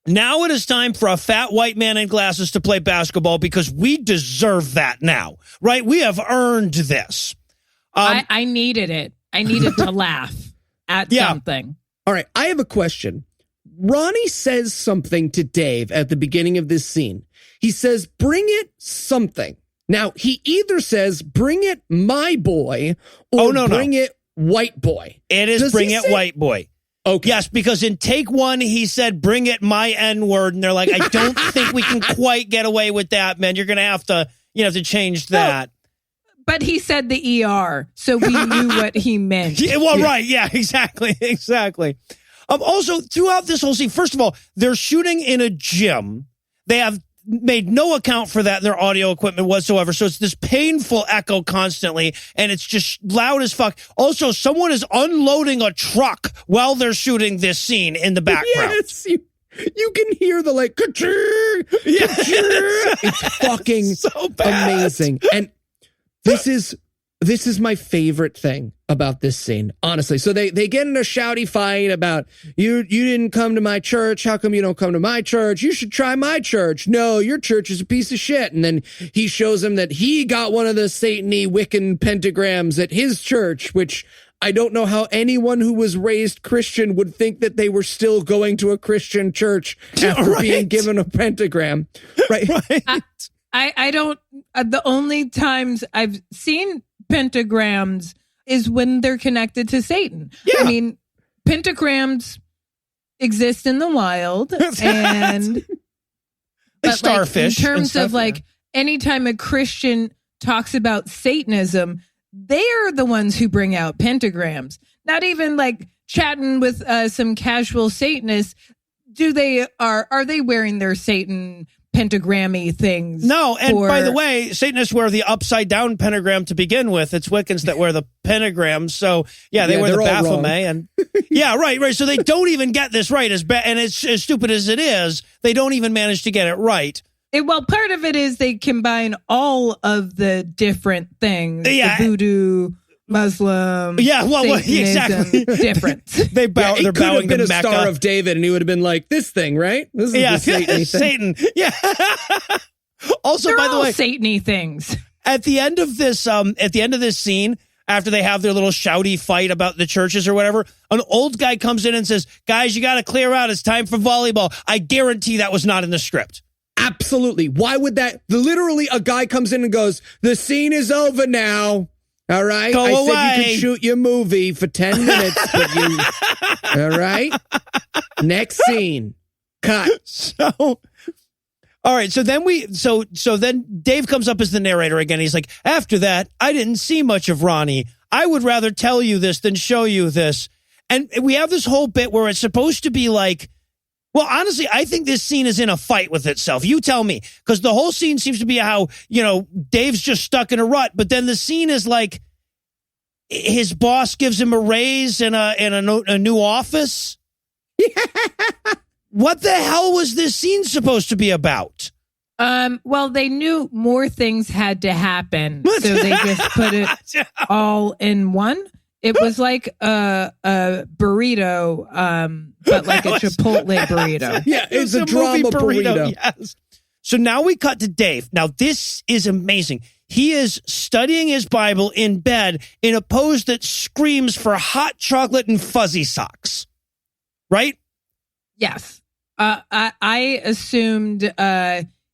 Now it is time for a fat white man in glasses to play basketball because we deserve that now, right? We have earned this. I needed it. I needed to laugh at something. All right, I have a question. Ronnie says something to Dave at the beginning of this scene. He says, bring it something. Now, he either says, bring it my boy, or bring it white boy. It is bring it white boy. Okay. Yes, because in take 1, he said, bring it my N-word. And they're like, I don't think we can quite get away with that, man. You're going to have to change that. But he said the ER, so we knew what he meant. Yeah, well, right. Yeah, exactly. Also, throughout this whole scene, first of all, they're shooting in a gym. They have made no account for that in their audio equipment whatsoever. So it's this painful echo constantly, and it's just loud as fuck. Also, someone is unloading a truck while they're shooting this scene in the background. Yes, you can hear the like, ka-chir, ka-chir. It's fucking so bad. amazing. And this is This is my favorite thing about this scene, honestly. So they get in a shouty fight about, you didn't come to my church. How come you don't come to my church? You should try my church. No, your church is a piece of shit. And then he shows him that he got one of the Satan-y Wiccan pentagrams at his church, which I don't know how anyone who was raised Christian would think that they were still going to a Christian church after being given a pentagram. Right. I don't, the only times I've seen pentagrams is when they're connected to Satan. Yeah. I mean, pentagrams exist in the wild, and starfish. In terms of anytime a Christian talks about Satanism, they are the ones who bring out pentagrams. Not even chatting with some casual Satanists. Are they wearing their Satan pentagrammy things? No, and by the way, Satanists wear the upside down pentagram to begin with. It's Wiccans that wear the pentagram. So they wear the Baphomet, and right. So they don't even get this right. And it's as stupid as it is, they don't even manage to get it right. Part of it is they combine all of the different things. Yeah, the voodoo, Muslim. Yeah, exactly. Difference. They're bowing have been to a Mecca. Star of David, and he would have been like, this thing, right? This is the Satan-y thing. Satan. Yeah. Also, They're by the all way, Satan-y things. At the end of this scene, after they have their little shouty fight about the churches or whatever, an old guy comes in and says, "Guys, you got to clear out. It's time for volleyball." I guarantee that was not in the script. Absolutely. Why would that? Literally, a guy comes in and goes, "The scene is over now. All right. Go I away. said you could shoot your movie for 10 minutes, but you, all right. Next scene. Cut." So, all right. So then Dave comes up as the narrator again. He's like, "After that, I didn't see much of Ronnie. I would rather tell you this than show you this." And we have this whole bit where it's supposed to be well, honestly, I think this scene is in a fight with itself. You tell me, because the whole scene seems to be how, Dave's just stuck in a rut. But then the scene is his boss gives him a raise in a new office. What the hell was this scene supposed to be about? Well, they knew more things had to happen, so they just put it all in one. It was like a burrito, but like a Chipotle burrito. Yeah, it's a drama burrito. Yes. So now we cut to Dave. Now this is amazing. He is studying his Bible in bed in a pose that screams for hot chocolate and fuzzy socks. Right? Yes. I assumed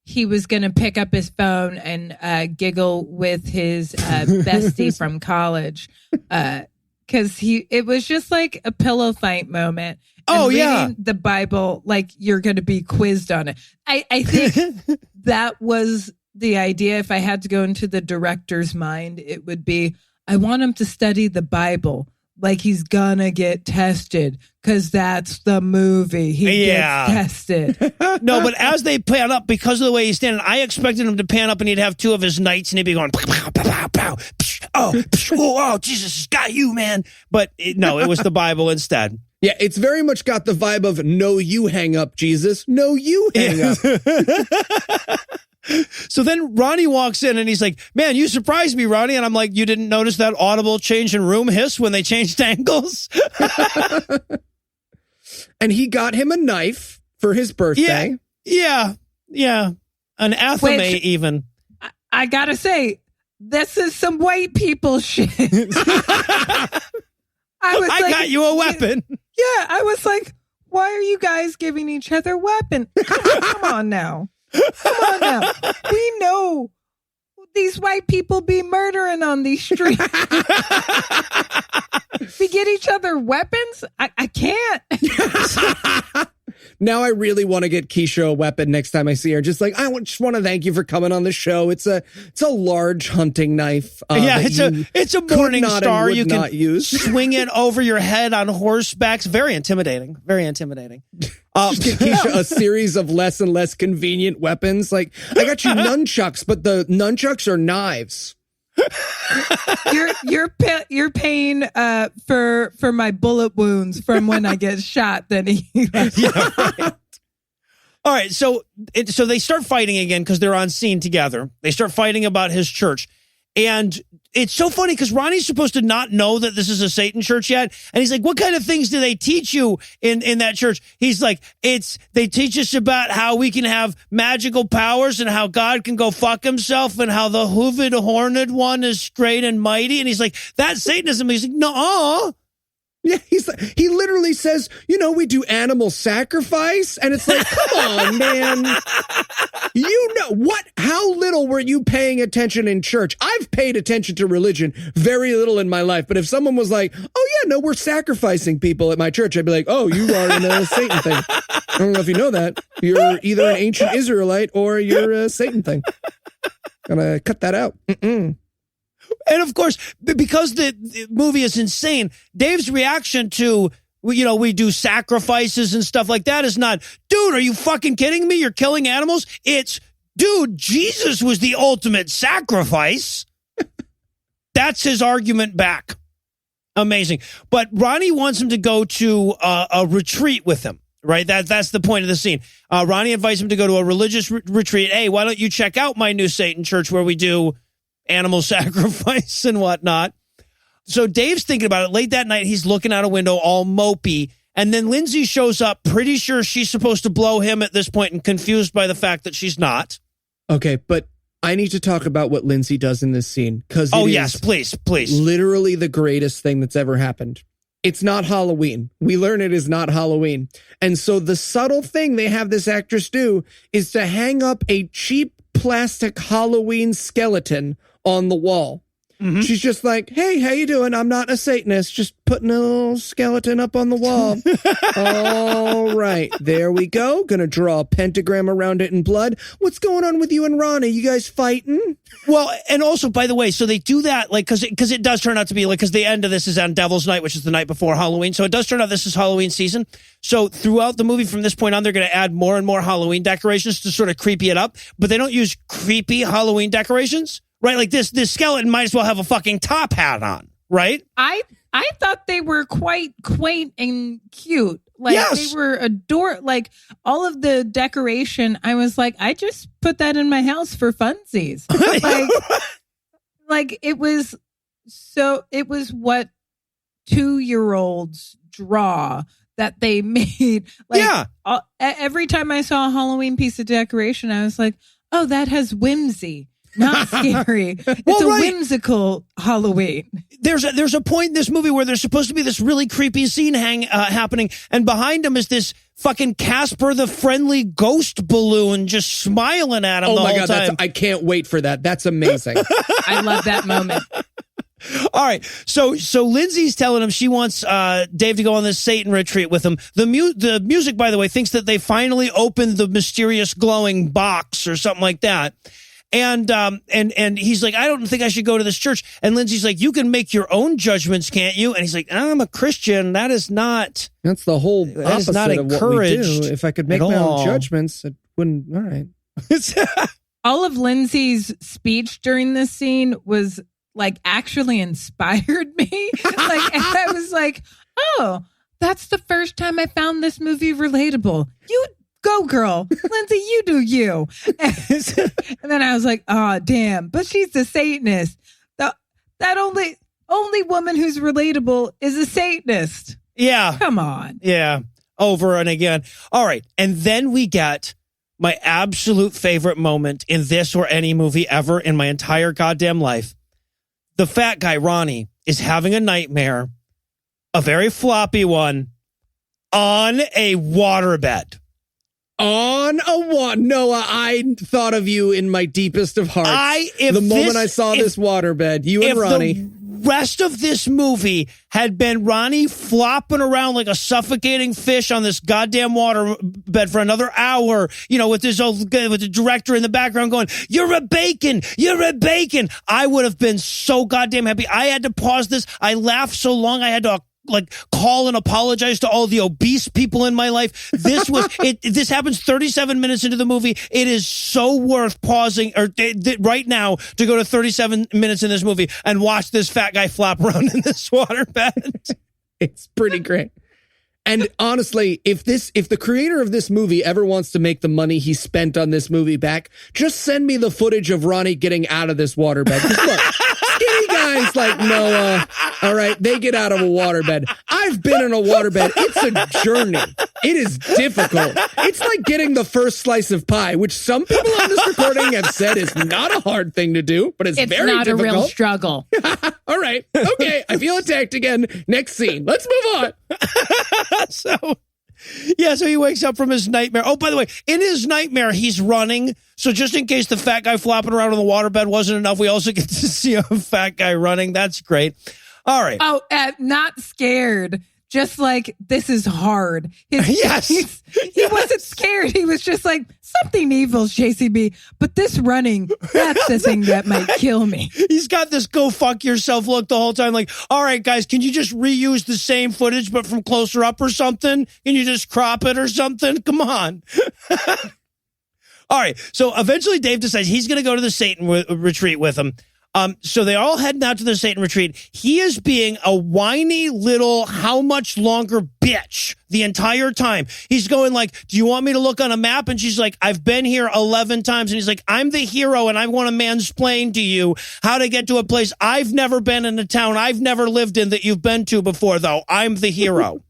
he was going to pick up his phone and giggle with his bestie from college. Because it was just like a pillow fight moment. And reading the Bible, you're going to be quizzed on it. I think that was the idea. If I had to go into the director's mind, it would be, I want him to study the Bible like he's gonna get tested, because that's the movie. He gets tested. No, but as they pan up, because of the way he's standing, I expected him to pan up and he'd have two of his knights and he'd be going, pow, pow, pow, pow, oh, Jesus has got you, man. But no, it was the Bible instead. Yeah, it's very much got the vibe of, no, you hang up, Jesus. No, you hang up. So then Ronnie walks in and he's like, "Man, you surprised me, Ronnie." And I'm like, "You didn't notice that audible change in room hiss when they changed angles?" And he got him a knife for his birthday. Yeah. An athame even. I gotta say, this is some white people shit. I got you a weapon. Yeah, I was like, why are you guys giving each other weapons? Come on now. We know these white people be murdering on these streets. We get each other weapons? I can't. Now I really want to get Keisha a weapon next time I see her. Just just want to thank you for coming on the show. It's a large hunting knife. It's a Morning Star. You can use. Swing it over your head on horseback. Very intimidating. Very intimidating. Just give Keisha a series of less and less convenient weapons. I got you nunchucks, but the nunchucks are knives. You're paying for my bullet wounds from when I get shot. Then right. All right, so they start fighting again because they're on scene together. They start fighting about his church, And it's so funny because Ronnie's supposed to not know that this is a Satan church yet. And he's like, what kind of things do they teach you in that church? He's like, they teach us about how we can have magical powers and how God can go fuck himself and how the hooved horned one is great and mighty. And he's like, that's Satanism. He's like, no. Yeah, he literally says, we do animal sacrifice. And it's like, come on, man. How little were you paying attention in church? I've paid attention to religion very little in my life. But if someone was like, oh, yeah, no, we're sacrificing people at my church, I'd be like, oh, you are in a Satan thing. I don't know if you know that. You're either an ancient Israelite or you're a Satan thing. Gonna cut that out. And of course, because the movie is insane, Dave's reaction to, we do sacrifices and stuff like that is not, dude, are you fucking kidding me? You're killing animals? It's, dude, Jesus was the ultimate sacrifice. That's his argument back. Amazing. But Ronnie wants him to go to a retreat with him, right? That's the point of the scene. Ronnie invites him to go to a religious retreat. Hey, why don't you check out my new Satan church where we do animal sacrifice and whatnot. So Dave's thinking about it late that night. He's looking out a window all mopey. And then Lindsay shows up, pretty sure she's supposed to blow him at this point and confused by the fact that she's not. Okay, but I need to talk about what Lindsay does in this scene. Yes, please. Literally the greatest thing that's ever happened. It's not Halloween. We learn it is not Halloween. And so the subtle thing they have this actress do is to hang up a cheap plastic Halloween skeleton on the wall. Mm-hmm. She's just like, hey, how you doing? I'm not a Satanist. Just putting a little skeleton up on the wall. All right, there we go. Gonna draw a pentagram around it in blood. What's going on with you and Ronnie? You guys fighting? Well, and also, by the way, so they do that, like, because it does turn out to be, like, because the end of this is on Devil's Night, which is the night before Halloween. So it does turn out this is Halloween season. So throughout the movie from this point on, they're going to add more and more Halloween decorations to sort of creepy it up. But they don't use creepy Halloween decorations. Right, like this skeleton might as well have a fucking top hat on, right? I thought they were quite quaint and cute. Like yes. They were like all of the decoration. I was like, I just put that in my house for funsies. like it was what 2-year-olds draw that they made. Like, yeah. Every time I saw a Halloween piece of decoration, I was like, oh, that has whimsy. Not scary. It's a whimsical Halloween. There's a point in this movie where there's supposed to be this really creepy scene happening, and behind him is this fucking Casper the Friendly Ghost balloon just smiling at him the whole time. I can't wait for that. That's amazing. I love that moment. All right, so Lindsay's telling him she wants Dave to go on this Satan retreat with him. The music, by the way, thinks that they finally opened the mysterious glowing box or something like that. And he's like, I don't think I should go to this church. And Lindsay's like, you can make your own judgments, can't you? And he's like, I'm a Christian. That's the whole opposite of what we do. If I could make my own judgments, it wouldn't. All right. All of Lindsay's speech during this scene was like actually inspired me. Like I was like, oh, that's the first time I found this movie relatable. You go, girl. Lindsay, you do you. And then I was like, oh, damn. But she's a Satanist. That only woman who's relatable is a Satanist. Yeah. Come on. Yeah. Over and again. All right. And then we get my absolute favorite moment in this or any movie ever in my entire goddamn life. The fat guy, Ronnie, is having a nightmare, a very floppy one, on a waterbed. On a one, Noah, I thought of you in my deepest of hearts. The moment I saw this waterbed, you and Ronnie. The rest of this movie had been Ronnie flopping around like a suffocating fish on this goddamn waterbed for another hour, with the director in the background going, you're a bacon. I would have been so goddamn happy. I had to pause this. I laughed so long I had to call and apologize to all the obese people in my life. This happens 37 minutes into the movie. It is so worth pausing right now to go to 37 minutes in this movie and watch this fat guy flop around in this waterbed. It's pretty great. And honestly, if the creator of this movie ever wants to make the money he spent on this movie back, just send me the footage of Ronnie getting out of this waterbed. 'Cause look, guys like Noah, all right, they get out of a waterbed. I've been in a waterbed. It's a journey. It is difficult. It's like getting the first slice of pie, which some people on this recording have said is not a hard thing to do, but it's very not difficult. a real struggle. All right. Okay. I feel attacked again. Next scene. Let's move on. So he wakes up from his nightmare. Oh, by the way, in his nightmare, he's running. So just in case the fat guy flopping around on the waterbed wasn't enough, we also get to see a fat guy running. That's great. All right. Oh, not scared. Just like, this is hard. Yes. He wasn't scared. He was just like, something evil's chasing me. But this running, that's the thing that might kill me. He's got this go fuck yourself look the whole time. Like, all right, guys, can you just reuse the same footage, but from closer up or something? Can you just crop it or something? Come on. All right. So eventually Dave decides he's going to go to the Satan retreat with him. So they all heading out to the Satan retreat. He is being a whiny little how much longer bitch the entire time. He's going like, do you want me to look on a map? And she's like, I've been here 11 times. And he's like, I'm the hero and I want to mansplain to you how to get to a place I've never been in, a town I've never lived in that you've been to before, though. I'm the hero.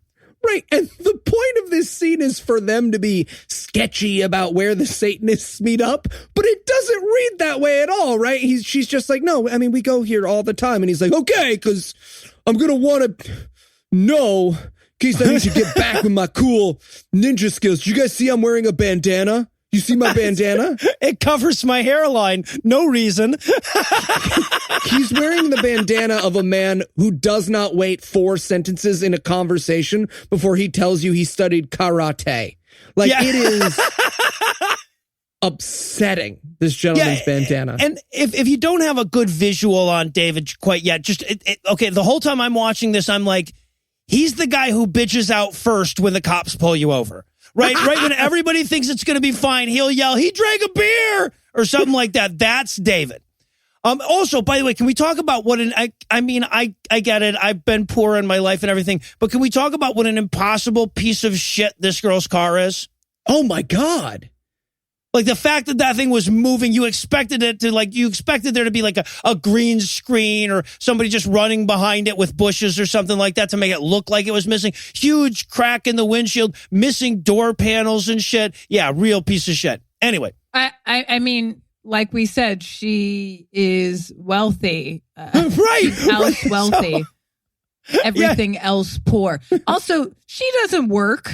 Right. And the point of this scene is for them to be sketchy about where the Satanists meet up, but it doesn't read that way at all, right? She's just like, no, I mean, we go here all the time. And he's like, okay, because I'm going to want to know in case I need to get back with my cool ninja skills. You guys see I'm wearing a bandana? You see my bandana? It covers my hairline. No reason. He's wearing the bandana of a man who does not wait 4 sentences in a conversation before he tells you he studied karate. Like, It is upsetting, this gentleman's bandana. And if you don't have a good visual on David quite yet, just, okay, the whole time I'm watching this, I'm like, he's the guy who bitches out first when the cops pull you over. Right when everybody thinks it's going to be fine, he'll yell, he drank a beer or something like that. That's David. Also, by the way, can we talk about what I get it. I've been poor in my life and everything, but can we talk about what an impossible piece of shit this girl's car is? Oh my God. Like the fact that thing was moving, you expected there to be like a green screen or somebody just running behind it with bushes or something like that to make it look like it was missing. Huge crack in the windshield, missing door panels and shit. Yeah, real piece of shit. Anyway. I mean, like we said, she is wealthy. Right. Else wealthy. Everything else poor. Also, she doesn't work.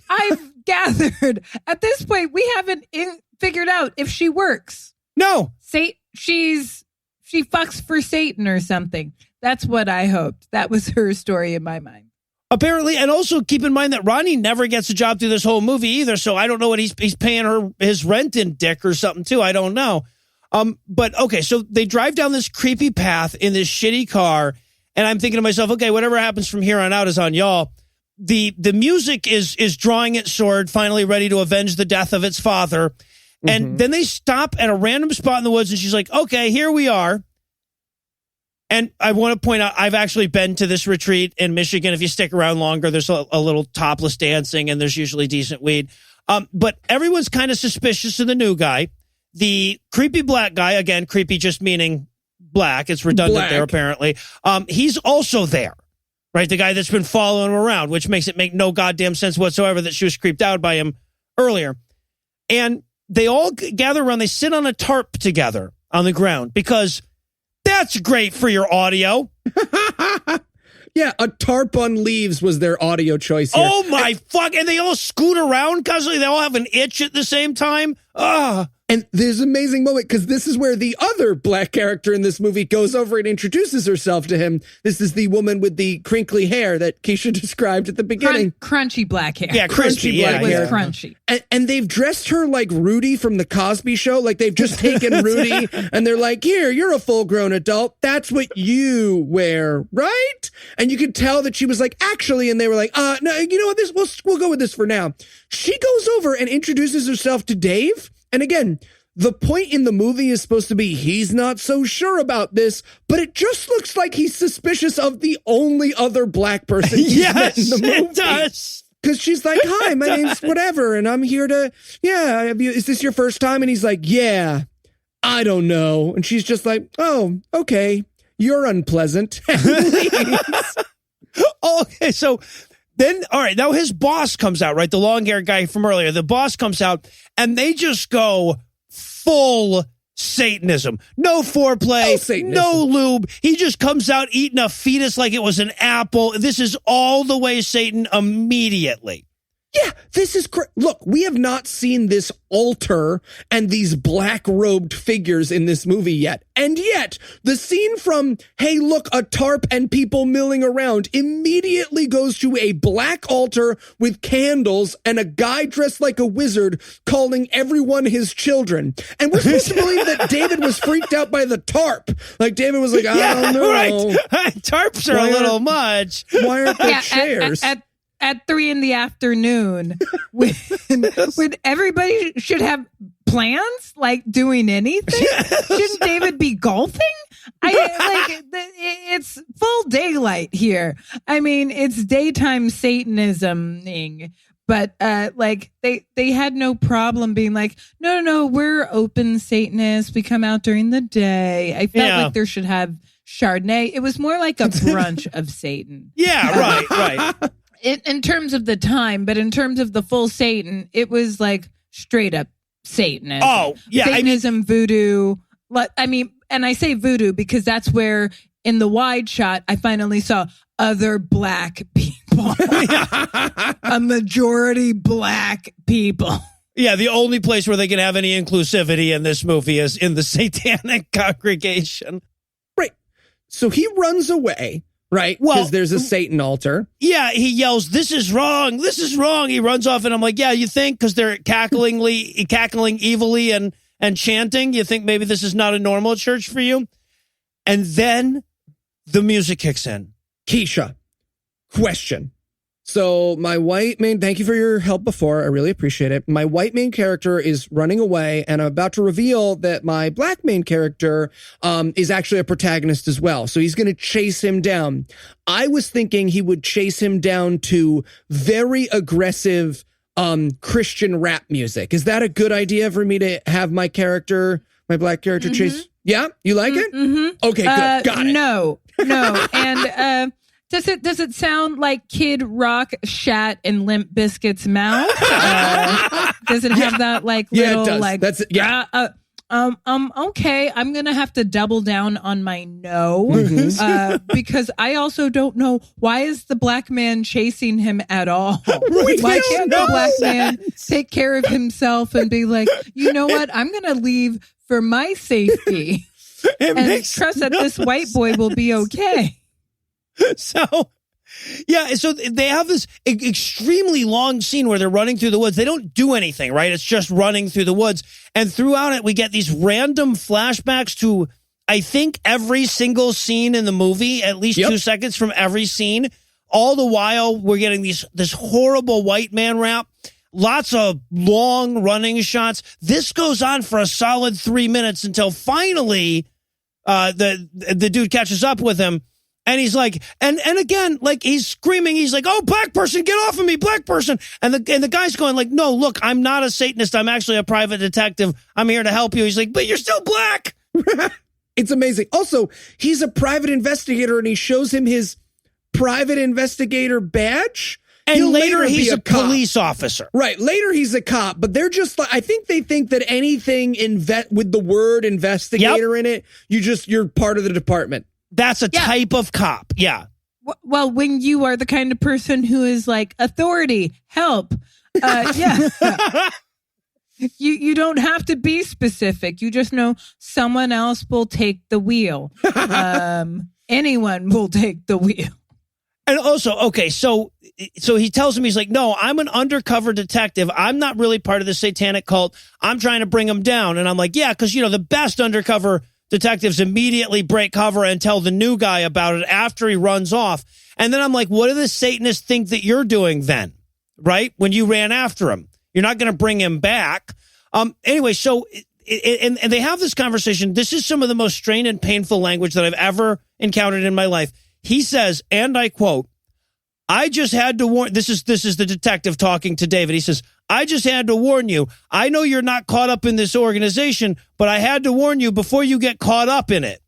I've gathered at this point we haven't figured out if she works. No. She fucks for Satan or something. That's what I hoped. That was her story in my mind. Apparently, and also keep in mind that Ronnie never gets a job through this whole movie either, so I don't know what he's paying her his rent in dick or something too. I don't know. But okay, so they drive down this creepy path in this shitty car, and I'm thinking to myself, okay, whatever happens from here on out is on y'all. The music is drawing its sword, finally ready to avenge the death of its father. And then they stop at a random spot in the woods, and she's like, okay, here we are. And I want to point out, I've actually been to this retreat in Michigan. If you stick around longer, there's a little topless dancing, and there's usually decent weed. But everyone's kind of suspicious of the new guy. The creepy black guy, again, creepy just meaning black. It's redundant there, apparently. He's also there. Right, the guy that's been following him around, which makes it make no goddamn sense whatsoever that she was creeped out by him earlier. And they all gather around. They sit on a tarp together on the ground because that's great for your audio. Yeah, a tarp on leaves was their audio choice here. Oh, my fuck. And they all scoot around because they all have an itch at the same time. Ugh. And there's an amazing moment because this is where the other black character in this movie goes over and introduces herself to him. This is the woman with the crinkly hair that Keisha described at the beginning. Crunchy black hair. Yeah, crispy. Black hair. It was crunchy. And they've dressed her like Rudy from the Cosby Show. Like they've just taken Rudy and they're like, here, you're a full-grown adult. That's what you wear, right? And you could tell that she was like, actually, and they were like, no, you know what? We'll go with this for now. She goes over and introduces herself to Dave. And again, the point in the movie is supposed to be he's not so sure about this, but it just looks like he's suspicious of the only other black person he's met in the movie. It does. Because she's like, hi, my name's whatever, and I'm here to, is this your first time? And he's like, yeah, I don't know. And she's just like, oh, okay. you're unpleasant. And leaves. Okay, so then, all right, now his boss comes out, right? The long-haired guy from earlier. The boss comes out, and they just go full Satanism. No foreplay, no lube. He just comes out eating a fetus like it was an apple. This is all the way Satan immediately. Yeah, this is look, we have not seen this altar and these black-robed figures in this movie yet. And yet, the scene from, hey, look, a tarp and people milling around immediately goes to a black altar with candles and a guy dressed like a wizard calling everyone his children. And we're supposed to believe that David was freaked out by the tarp. Like, David was like, I don't know. Right. Tarps are a little much. Why aren't there chairs? At 3 p.m, when everybody should have plans, like doing anything, shouldn't David be golfing? It's full daylight here. I mean, it's daytime Satanism-ing, but they had no problem being like, no, we're open Satanists. We come out during the day. I felt like there should have Chardonnay. It was more like a brunch of Satan. Yeah, right. In terms of the time, but in terms of the full Satan, it was like straight up Satanism. Oh, yeah. Satanism, voodoo. And I say voodoo because that's where in the wide shot, I finally saw other black people. A majority black people. Yeah, the only place where they can have any inclusivity in this movie is in the satanic congregation. Right. So he runs away. Right, because there's a Satan altar. Yeah, he yells, "This is wrong! This is wrong!" He runs off, and I'm like, "Yeah, you think because they're cackling evilly and chanting, you think maybe this is not a normal church for you?" And then the music kicks in. Keisha, question. So my white main, thank you for your help before. I really appreciate it. My white main character is running away, and I'm about to reveal that my black main character is actually a protagonist as well. So he's going to chase him down. I was thinking he would chase him down to very aggressive Christian rap music. Is that a good idea for me to have my black character chase? Yeah? You like it? Mm-hmm. Okay, good. Got it. No. And Does it sound like Kid Rock shat in Limp Bizkit's mouth? Does it have that little it does. like? That's Okay, I'm gonna have to double down on my no because I also don't know why is the black man chasing him at all. Why can't the black man take care of himself and be like, you know what? I'm gonna leave for my safety and trust that this white boy will be okay. So they have this extremely long scene where they're running through the woods. They don't do anything, right? It's just running through the woods. And throughout it, we get these random flashbacks to, I think, every single scene in the movie, at least 2 seconds from every scene. All the while, we're getting this horrible white man rap. Lots of long running shots. This goes on for a solid 3 minutes until finally the dude catches up with him. And he's like, and again, like he's screaming. He's like, "Oh, black person, get off of me, black person!" And the guy's going like, "No, look, I'm not a Satanist. I'm actually a private detective. I'm here to help you." He's like, "But you're still black." It's amazing. Also, he's a private investigator, and he shows him his private investigator badge. And later he's a police officer. Right. Later he's a cop, but they're just like, I think they think that anything with the word investigator in it, you're part of the department. That's a type of cop. Yeah. Well, when you are the kind of person who is like, authority, help. You don't have to be specific. You just know someone else will take the wheel. Anyone will take the wheel. And also, okay, so he tells him, he's like, "No, I'm an undercover detective. I'm not really part of the satanic cult. I'm trying to bring him down." And I'm like, yeah, because, the best undercover detectives immediately break cover and tell the new guy about it after he runs off. And then I'm like, what do the Satanists think that you're doing then? Right? When you ran after him, you're not going to bring him back. Anyway, so and they have this conversation. This is some of the most strained and painful language that I've ever encountered in my life. He says, and I quote, "I just had to warn," this is the detective talking to David. He says, "I just had to warn you. I know you're not caught up in this organization, but I had to warn you before you get caught up in it."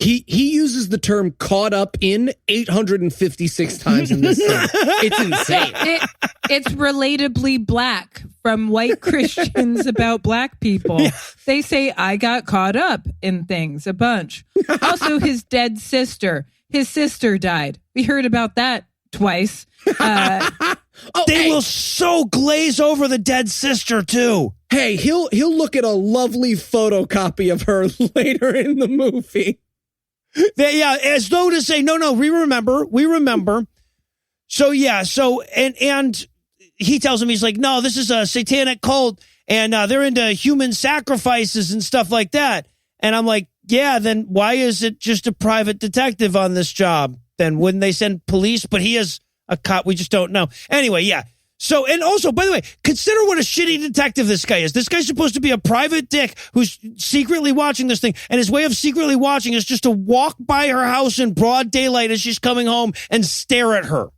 He uses the term caught up in 856 times in this scene. It's insane. It's relatably black from white Christians about black people. Yeah. They say, I got caught up in things a bunch. Also, his dead sister. His sister died. We heard about that twice. They will so glaze over the dead sister, too. Hey, he'll look at a lovely photocopy of her later in the movie. As though to say, no, we remember. So, and he tells him, he's like, no, this is a satanic cult, and they're into human sacrifices and stuff like that. And I'm like, yeah, then why is it just a private detective on this job? Then wouldn't they send police? But he is a cop. We just don't know. Anyway, yeah. So, and also, by the way, consider what a shitty detective this guy is. This guy's supposed to be a private dick who's secretly watching this thing. And his way of secretly watching is just to walk by her house in broad daylight as she's coming home and stare at her.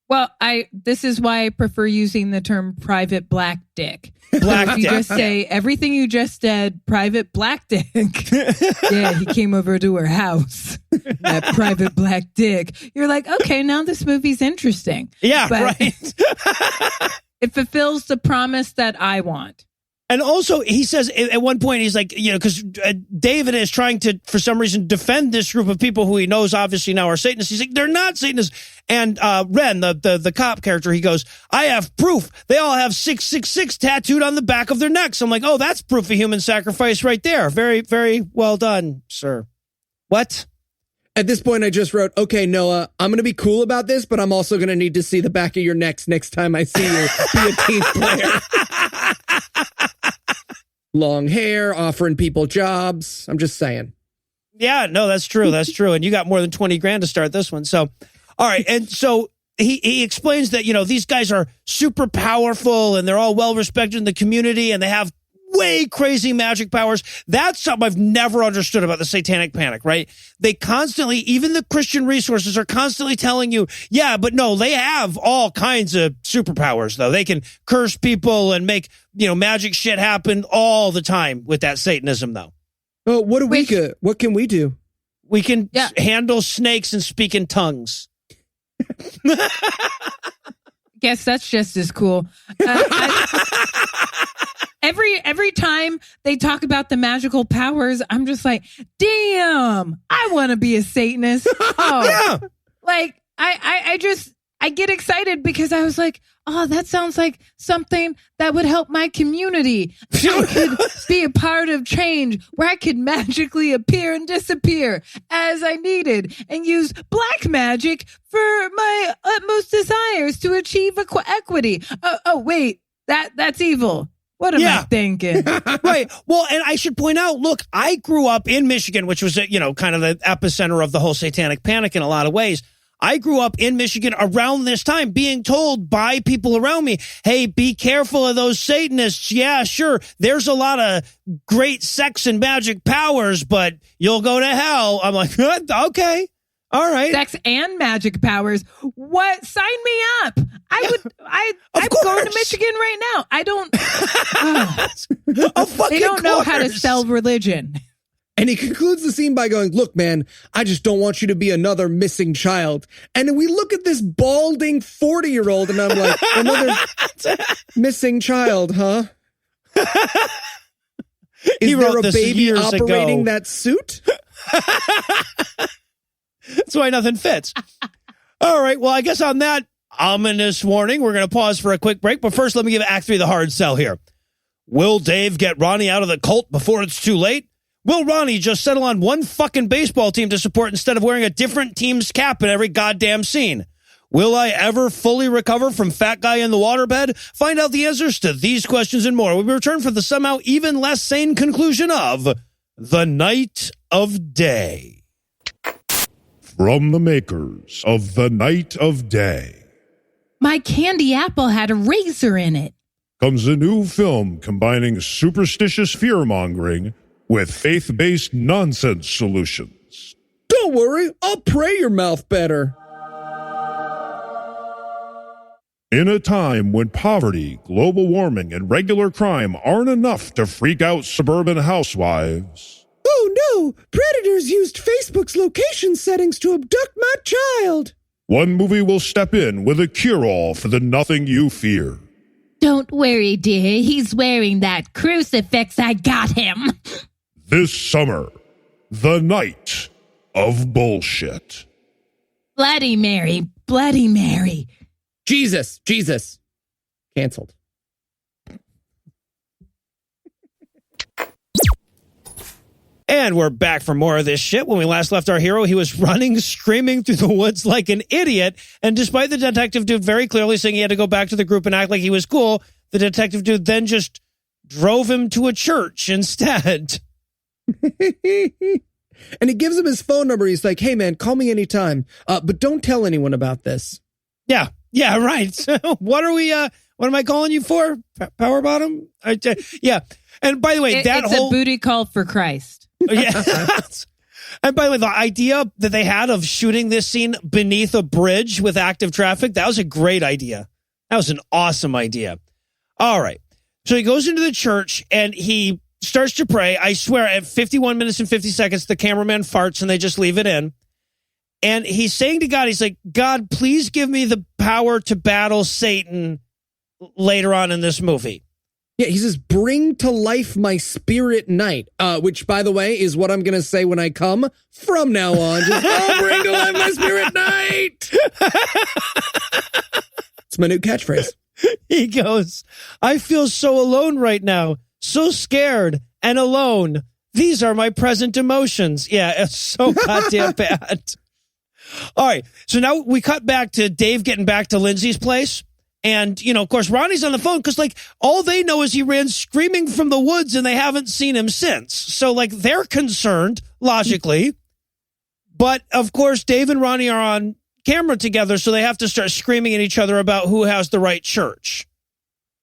Well, this is why I prefer using the term private black dick. Black dick. You just say everything you just said, private black dick. Yeah, he came over to her house. That private black dick. You're like, okay, now this movie's interesting. Yeah, but right. It fulfills the promise that I want. And also, he says at one point, he's like, because David is trying to, for some reason, defend this group of people who he knows obviously now are Satanists. He's like, they're not Satanists. And Ren, the cop character, he goes, I have proof. They all have 666 tattooed on the back of their necks. I'm like, oh, that's proof of human sacrifice right there. Very, very well done, sir. What? At this point, I just wrote, okay, Noah, I'm going to be cool about this, but I'm also going to need to see the back of your necks next time I see you be a team player. Long hair, offering people jobs. I'm just saying. Yeah, no, that's true. That's true. And you got more than 20 grand to start this one. So, all right. And so he explains that, these guys are super powerful and they're all well respected in the community and they have way crazy magic powers. That's something I've never understood about the Satanic Panic, right? They constantly, even the Christian resources are constantly telling you, yeah, but no, they have all kinds of superpowers, though. They can curse people and make, magic shit happen all the time with that Satanism, though. Oh, what can we do? We can handle snakes and speak in tongues. Guess that's just as cool. Every time they talk about the magical powers, I'm just like, damn, I want to be a Satanist. Oh, yeah. Like I get excited because I was like, oh, that sounds like something that would help my community. I could be a part of change where I could magically appear and disappear as I needed and use black magic for my utmost desires to achieve equity. Oh, wait, that's evil. What am I thinking? Right. Well, and I should point out, look, I grew up in Michigan, which was, kind of the epicenter of the whole Satanic Panic in a lot of ways. I grew up in Michigan around this time being told by people around me, hey, be careful of those Satanists. Yeah, sure. There's a lot of great sex and magic powers, but you'll go to hell. I'm like, okay. All right. Sex and magic powers. What? Sign me up. I'm going to Michigan right now. I don't. They don't know how to sell religion. And he concludes the scene by going, look, man, I just don't want you to be another missing child. And we look at this balding 40-year-old and I'm like, another missing child, huh? Is there a baby operating that suit? That's why nothing fits. All right. Well, I guess on that ominous warning, we're going to pause for a quick break. But first, let me give Act 3 the hard sell here. Will Dave get Ronnie out of the cult before it's too late? Will Ronnie just settle on one fucking baseball team to support instead of wearing a different team's cap in every goddamn scene? Will I ever fully recover from fat guy in the waterbed? Find out the answers to these questions and more when we return for the somehow even less sane conclusion of The Night of Daye. From the makers of The Night of Daye. My candy apple had a razor in it. Comes a new film combining superstitious fear-mongering with faith-based nonsense solutions. Don't worry, I'll pray your mouth better. In a time when poverty, global warming, and regular crime aren't enough to freak out suburban housewives. Who Oh no, predators used Facebook's location settings to abduct my child. One movie will step in with a cure-all for the nothing you fear. Don't worry, dear. He's wearing that crucifix I got him. This summer, The Night of Bullshit. Bloody Mary, Bloody Mary. Jesus. Canceled. And we're back for more of this shit. When we last left our hero, he was running, screaming through the woods like an idiot. And despite the detective dude very clearly saying he had to go back to the group and act like he was cool, the detective dude then just drove him to a church instead. And he gives him his phone number. He's like, hey, man, call me anytime. But don't tell anyone about this. Yeah, right. What am I calling you for? Power bottom? Yeah. And by the way, It's a booty call for Christ. Yeah. And by the way, the idea that they had of shooting this scene beneath a bridge with active traffic, that was a great idea. That was an awesome idea. All right. So he goes into the church and he starts to pray. I swear, at 51 minutes and 50 seconds, the cameraman farts and they just leave it in. And he's saying to God, he's like, God, please give me the power to battle Satan later on in this movie. Yeah, he says, bring to life my spirit night, which, by the way, is what I'm going to say when I come from now on. Just, bring to life my spirit night. It's my new catchphrase. He goes, I feel so alone right now, so scared and alone. These are my present emotions. Yeah, it's so goddamn bad. All right, so now we cut back to Dave getting back to Lindsay's place. And, of course, Ronnie's on the phone because, all they know is he ran screaming from the woods and they haven't seen him since. So, they're concerned, logically. But, of course, Dave and Ronnie are on camera together, so they have to start screaming at each other about who has the right church.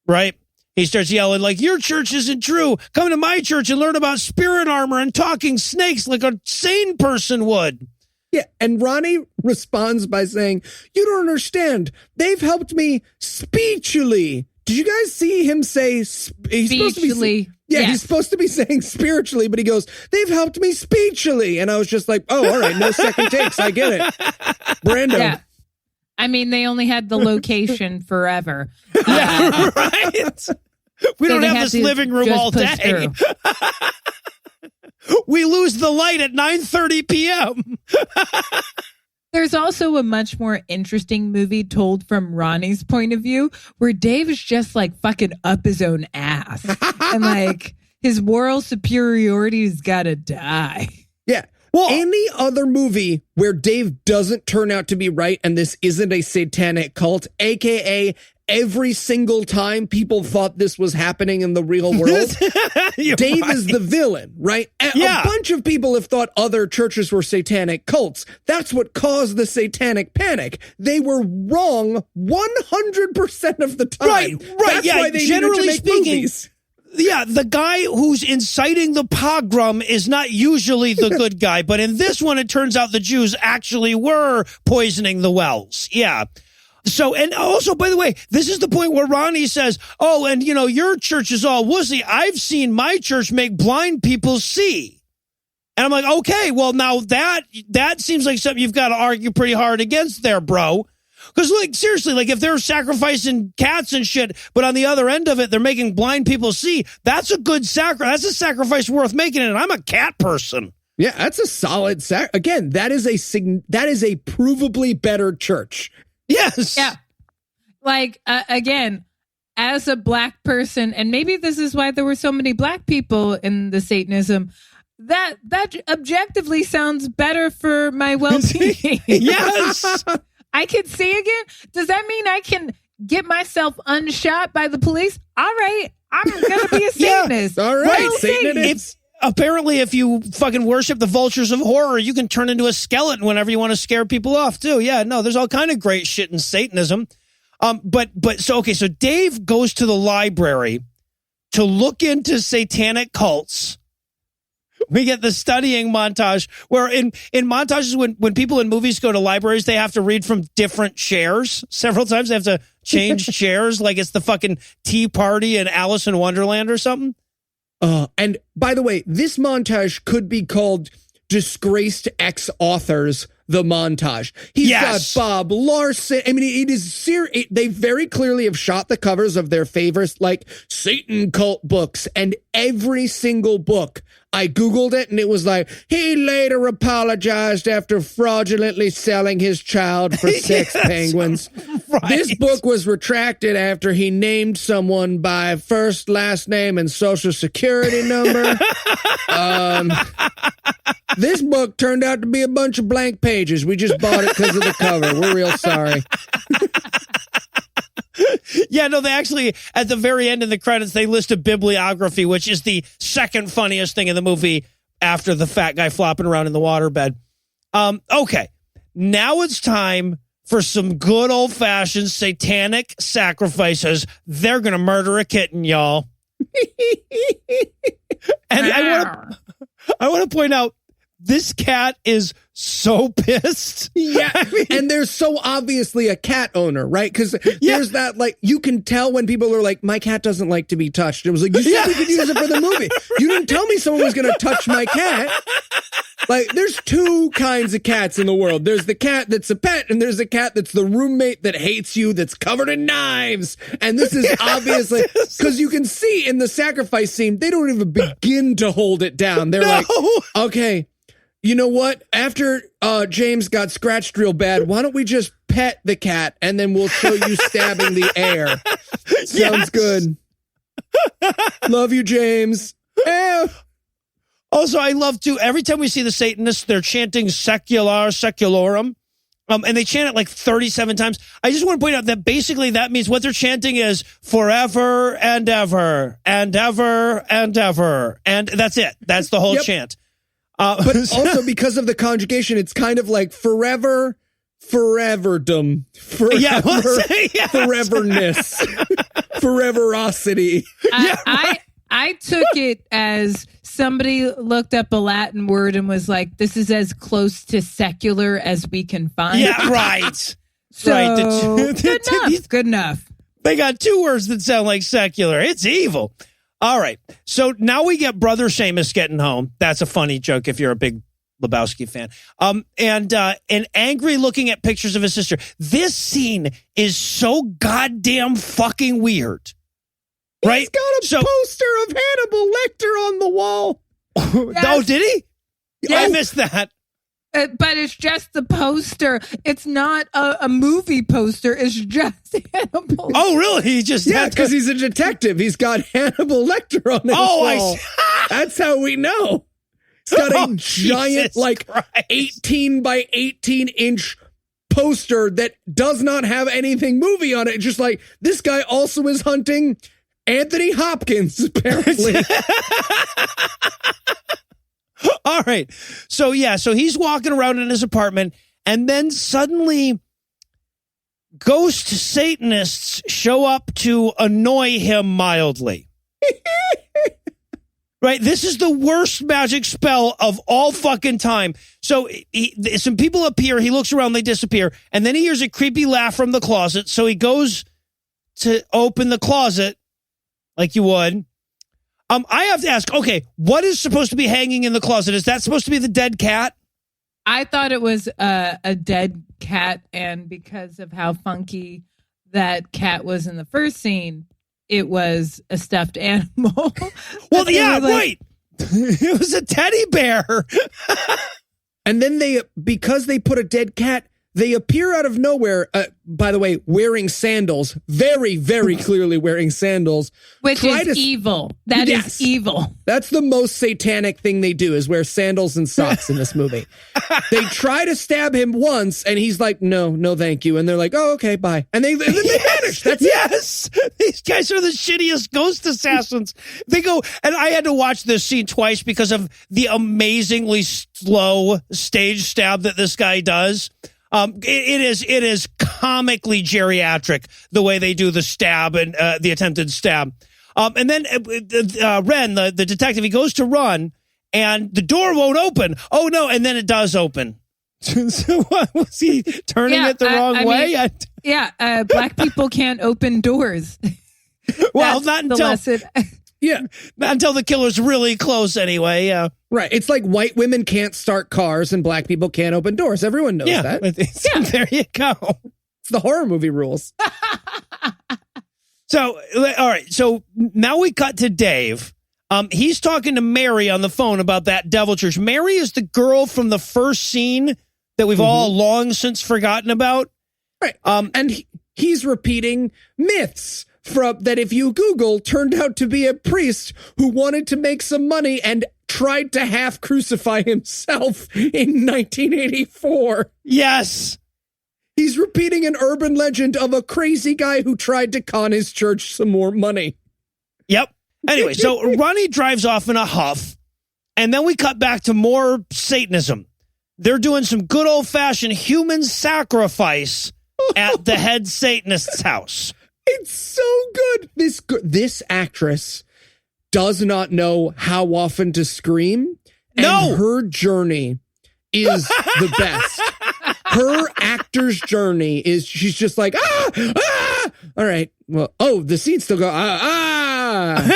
Right? He starts yelling, your church isn't true. Come to my church and learn about spirit armor and talking snakes like a sane person would. Yeah, and Ronnie responds by saying, you don't understand. They've helped me speechly. Did you guys see him say Speechly? Yes. He's supposed to be saying spiritually, but he goes, they've helped me speechly. And I was just like, oh, all right, no second takes. I get it. Brando. Yeah. I mean, they only had the location forever. Yeah, right? We don't have this living room all day. We lose the light at 9:30 p.m. There's also a much more interesting movie told from Ronnie's point of view where Dave is just fucking up his own ass. And his moral superiority has got to die. Yeah. Well, any other movie where Dave doesn't turn out to be right and this isn't a satanic cult, a.k.a. every single time people thought this was happening in the real world, Dave is the villain, right? Yeah. A bunch of people have thought other churches were satanic cults. That's what caused the satanic panic. They were wrong 100% of the time. Right. That's why they generally needed to make speaking, movies. Yeah, the guy who's inciting the pogrom is not usually the good guy, but in this one, it turns out the Jews actually were poisoning the wells. Yeah. So, and also, by the way, this is the point where Ronnie says, oh, and your church is all wussy. I've seen my church make blind people see. And I'm like, okay, well, now that seems like something you've got to argue pretty hard against there, bro. Because, seriously, if they're sacrificing cats and shit, but on the other end of it, they're making blind people see, that's a good sacrifice. That's a sacrifice worth making, and I'm a cat person. Yeah, that's a solid Again, that is a provably better church. Yes. Yeah. Again, as a black person, and maybe this is why there were so many black people in the Satanism, that objectively sounds better for my well-being. Yes. I can see again. Does that mean I can get myself unshot by the police? All right. I'm going to be a Satanist. All right. Satan it is. Apparently, if you fucking worship the vultures of horror, you can turn into a skeleton whenever you want to scare people off, too. Yeah, no, there's all kind of great shit in Satanism. So Dave goes to the library to look into satanic cults. We get the studying montage where in montages, when people in movies go to libraries, they have to read from different chairs. Several times they have to change chairs like it's the fucking Tea Party in Alice in Wonderland or something. And by the way, this montage could be called Disgraced Ex-Authors, the montage. He's got Bob Larson. I mean, it is serious. They very clearly have shot the covers of their favorites, like Satan cult books, and every single book. I Googled it and it was like, he later apologized after fraudulently selling his child for sex penguins. Right. This book was retracted after he named someone by first, last name, and social security number. This book turned out to be a bunch of blank pages. We just bought it because of the cover. We're real sorry. Yeah, no, they actually, at the very end of the credits, they list a bibliography, which is the second funniest thing in the movie after the fat guy flopping around in the waterbed. Okay, now it's time for some good old-fashioned satanic sacrifices. They're going to murder a kitten, y'all. And I want to point out, this cat is so pissed. Yeah, and there's so obviously a cat owner, right? Because there's that, like, you can tell when people are like, my cat doesn't like to be touched. It was like, you said we could use it for the movie. You didn't tell me someone was going to touch my cat. Like, there's two kinds of cats in the world. There's the cat that's a pet, and there's a cat that's the roommate that hates you, that's covered in knives. And this is obviously, because you can see in the sacrifice scene, they don't even begin to hold it down. They're like, okay, you know what? After James got scratched real bad, why don't we just pet the cat and then we'll show you stabbing the air? Sounds good. Love you, James. Also, I love to, every time we see the Satanists, they're chanting secularum. And they chant it like 37 times. I just want to point out that basically that means what they're chanting is forever and ever and ever and ever. And that's it. That's the whole chant. But also because of the conjugation, it's kind of like foreverdom, foreverness, foreverosity. I took it as somebody looked up a Latin word and was like, this is as close to secular as we can find. Yeah, right. So, right. Good enough. They got two words that sound like secular. It's evil. All right. So now we get Brother Seamus getting home. That's a funny joke if you're a big Lebowski fan. And angry looking at pictures of his sister. This scene is so goddamn fucking weird. Right? He's got a poster of Hannibal Lecter on the wall. Oh, did he? Yeah. I missed that. But it's just the poster. It's not a movie poster. It's just Hannibal. Oh, really? He just because he's a detective. He's got Hannibal Lecter on his wall. I see. That's how we know. He's got a giant, Christ. 18 by 18 inch poster that does not have anything movie on it. Just like, this guy also is hunting Anthony Hopkins, apparently. All right. So he's walking around in his apartment, and then suddenly ghost Satanists show up to annoy him mildly. Right? This is the worst magic spell of all fucking time. So some people appear, he looks around, they disappear, and then he hears a creepy laugh from the closet, so he goes to open the closet like you would. I have to ask, okay, what is supposed to be hanging in the closet? Is that supposed to be the dead cat? I thought it was a dead cat, and because of how funky that cat was in the first scene, it was a stuffed animal. Well, yeah, right. It was a teddy bear. And then because they put a dead cat, they appear out of nowhere, by the way, wearing sandals, very, very clearly wearing sandals. Which is evil. That is evil. That's the most satanic thing they do, is wear sandals and socks in this movie. They try to stab him once, and he's like, no, thank you. And they're like, oh, okay, bye. And then they vanish. That's it. These guys are the shittiest ghost assassins. They go, and I had to watch this scene twice because of the amazingly slow stage stab that this guy does. It is comically geriatric the way they do the stab and the attempted stab. And then Ren, the detective, he goes to run and the door won't open. Oh no! And then it does open. So what, was he turning it the wrong way? Black people can't open doors. Well, not until. Yeah. Until the killer's really close anyway, yeah. Right. It's like white women can't start cars and black people can't open doors. Everyone knows that. There you go. It's the horror movie rules. So, all right. So now we cut to Dave. He's talking to Mary on the phone about that devil church. Mary is the girl from the first scene that we've all long since forgotten about. Right. And he's repeating myths from that if you Google turned out to be a priest who wanted to make some money and tried to half crucify himself in 1984. Yes. He's repeating an urban legend of a crazy guy who tried to con his church some more money. Yep. Anyway, so Ronnie drives off in a huff, and then we cut back to more Satanism. They're doing some good old-fashioned human sacrifice at the head Satanist's house. It's so good. This actress does not know how often to scream. And her journey is the best. Her actor's journey is she's just like, all right. Well, the scenes still go, And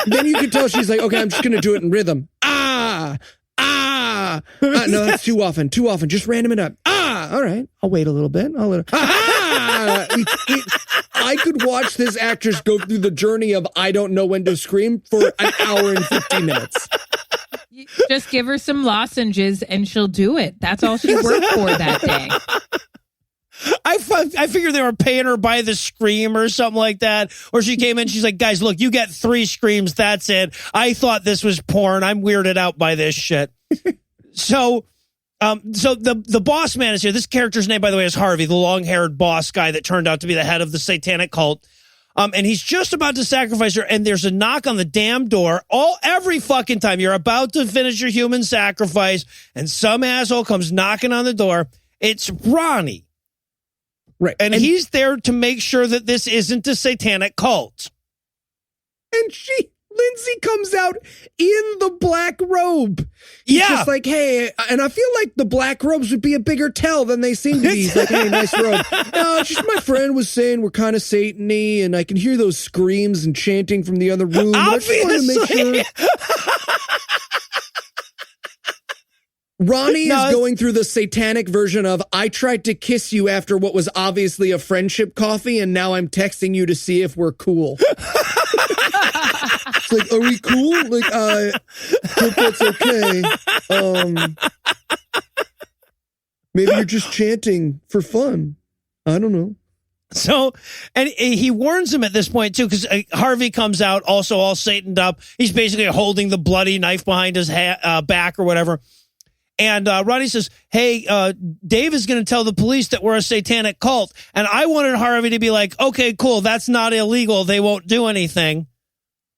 then you can tell she's like, okay, I'm just going to do it in rhythm. No, that's too often. Just random it up. All right. I'll wait a little bit. I could watch this actress go through the journey of I don't know when to scream for an hour and 50 minutes. Just give her some lozenges and she'll do it. That's all she worked for that day. I figured they were paying her by the scream or something like that. Or she came in, she's like, guys, look, you get 3 screams. That's it. I thought this was porn. I'm weirded out by this shit. So the boss man is here. This character's name, by the way, is Harvey, the long-haired boss guy that turned out to be the head of the satanic cult. And he's just about to sacrifice her, and there's a knock on the damn door every fucking time. You're about to finish your human sacrifice, and some asshole comes knocking on the door. It's Ronnie. Right. And he's there to make sure that this isn't a satanic cult. And Lindsay comes out in the black robe. He's just like, hey, and I feel like the black robes would be a bigger tell than they seem to be. He's like, hey, nice robe. No, it's just my friend was saying we're kind of Satan-y, and I can hear those screams and chanting from the other room. Obviously. I just wanted to make sure. Ronnie is going through the satanic version of, I tried to kiss you after what was obviously a friendship coffee, and now I'm texting you to see if we're cool. It's like, are we cool? Like, hope that's okay. Maybe you're just chanting for fun. I don't know. So, and he warns him at this point, too, because Harvey comes out also all Sataned up. He's basically holding the bloody knife behind his back or whatever. And Ronnie says, hey, Dave is going to tell the police that we're a satanic cult. And I wanted Harvey to be like, okay, cool, that's not illegal. They won't do anything.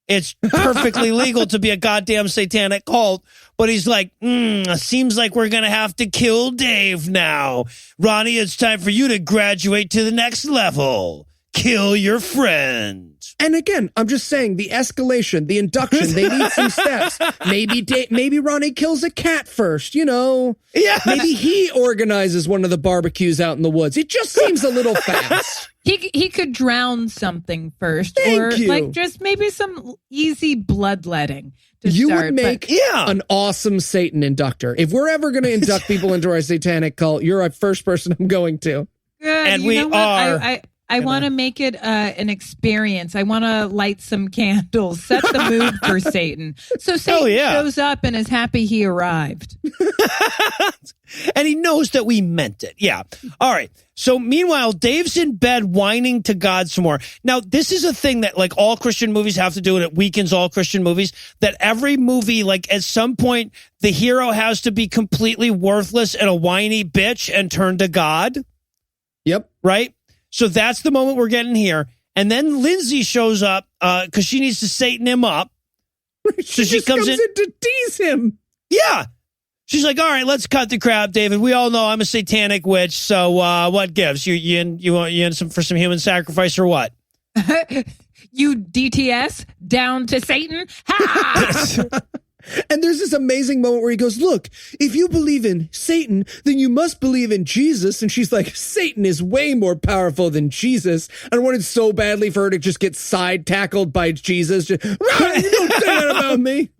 It's perfectly legal to be a goddamn satanic cult. But he's like, seems like we're going to have to kill Dave now. Ronnie, it's time for you to graduate to the next level. Kill your friend. And again, I'm just saying the escalation, the induction, they need some steps. Maybe Ronnie kills a cat first, you know. Yeah. Maybe he organizes one of the barbecues out in the woods. It just seems a little fast. He could drown something first. Thank you. Like just maybe some easy bloodletting. You would make an awesome Satan inductor. If we're ever going to induct people into our satanic cult, you're our first person I'm going to. Good. And we are. I want to make it an experience. I want to light some candles, set the mood for Satan. So Satan shows up and is happy he arrived. And he knows that we meant it. Yeah. All right. So meanwhile, Dave's in bed whining to God some more. Now, this is a thing that like all Christian movies have to do, and it weakens all Christian movies, that every movie, like at some point, the hero has to be completely worthless and a whiny bitch and turn to God. Yep. Right? So that's the moment we're getting here. And then Lindsay shows up because she needs to Satan him up. She comes in to tease him. Yeah. She's like, all right, let's cut the crap, David. We all know I'm a satanic witch. So what gives? You in for some human sacrifice or what? You DTS down to Satan? Ha! And there's this amazing moment where he goes, look, if you believe in Satan, then you must believe in Jesus. And she's like, Satan is way more powerful than Jesus. And I wanted so badly for her to just get side tackled by Jesus. Just, you don't say that about me.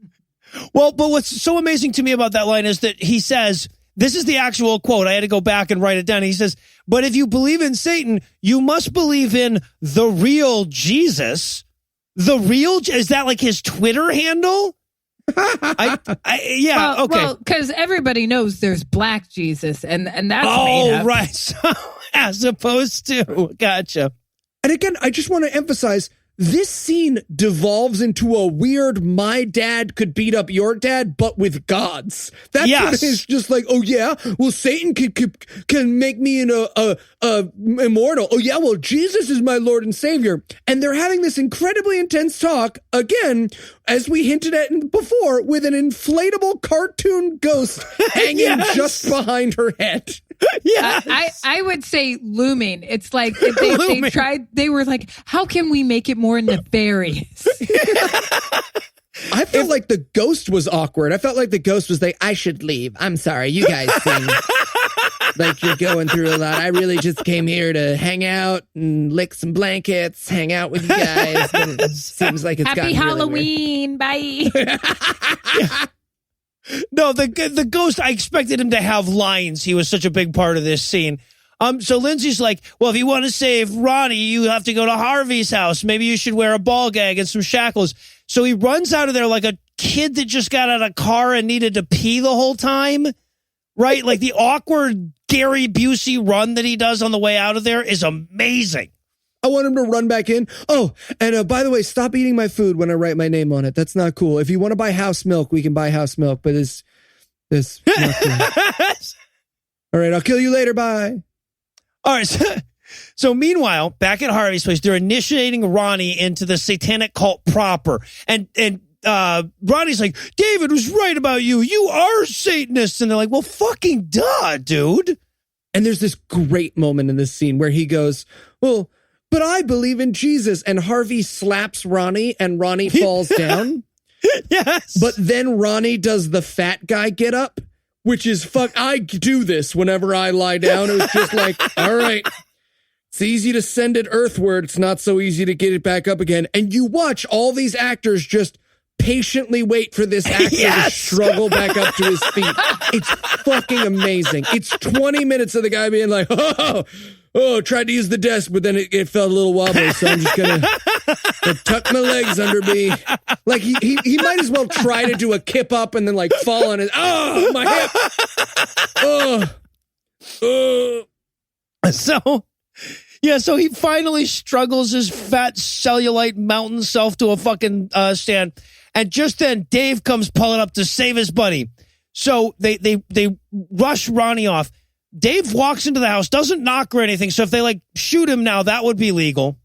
Well, but what's so amazing to me about that line is that he says, this is the actual quote. I had to go back and write it down. He says, but if you believe in Satan, you must believe in the real Jesus. The real, is that like his Twitter handle? Yeah, okay. Well, because everybody knows there's Black Jesus, and that's made Oh, up. right. So, as opposed to, gotcha. And again, I just want to emphasize, this scene devolves into a weird my dad could beat up your dad, but with gods. That's what it is, just like, oh yeah, well Satan can make me immortal. Oh yeah, well Jesus is my Lord and Savior. And they're having this incredibly intense talk, again, as we hinted at before, with an inflatable cartoon ghost hanging just behind her head. Yeah, I would say looming. It's like they tried. They were like, how can we make it more nefarious? I felt like the ghost was awkward. I felt like the ghost was like, I should leave. I'm sorry. You guys seem like you're going through a lot. I really just came here to hang out and lick some blankets, hang out with you guys. But it seems like it's Happy gotten Halloween. Really Bye. No, the ghost, I expected him to have lines. He was such a big part of this scene. So Lindsay's like, well, if you want to save Ronnie, you have to go to Harvey's house. Maybe you should wear a ball gag and some shackles. So he runs out of there like a kid that just got out of a car and needed to pee the whole time, right? Like the awkward Gary Busey run that he does on the way out of there is amazing. I want him to run back in. Oh, and by the way, stop eating my food when I write my name on it. That's not cool. If you want to buy house milk, we can buy house milk, but it's not cool. All right, I'll kill you later. Bye. All right. So meanwhile, back at Harvey's place, they're initiating Ronnie into the satanic cult proper. And Ronnie's like, David was right about you. You are Satanists. And they're like, well, fucking duh, dude. And there's this great moment in this scene where he goes, well, but I believe in Jesus. And Harvey slaps Ronnie and Ronnie falls down. Yes. But then Ronnie does the fat guy get up, which is I do this whenever I lie down. It was just like, all right, it's easy to send it earthward. It's not so easy to get it back up again. And you watch all these actors just patiently wait for this actor to struggle back up to his feet. It's fucking amazing. It's 20 minutes of the guy being like, tried to use the desk, but then it felt a little wobbly, so I'm just gonna tuck my legs under me. Like he might as well try to do a kip up and then like fall on it. Oh, my hip. So he finally struggles his fat cellulite mountain self to a fucking stand. And just then Dave comes pulling up to save his buddy. So they rush Ronnie off. Dave walks into the house, doesn't knock or anything. So if they like shoot him now, that would be legal.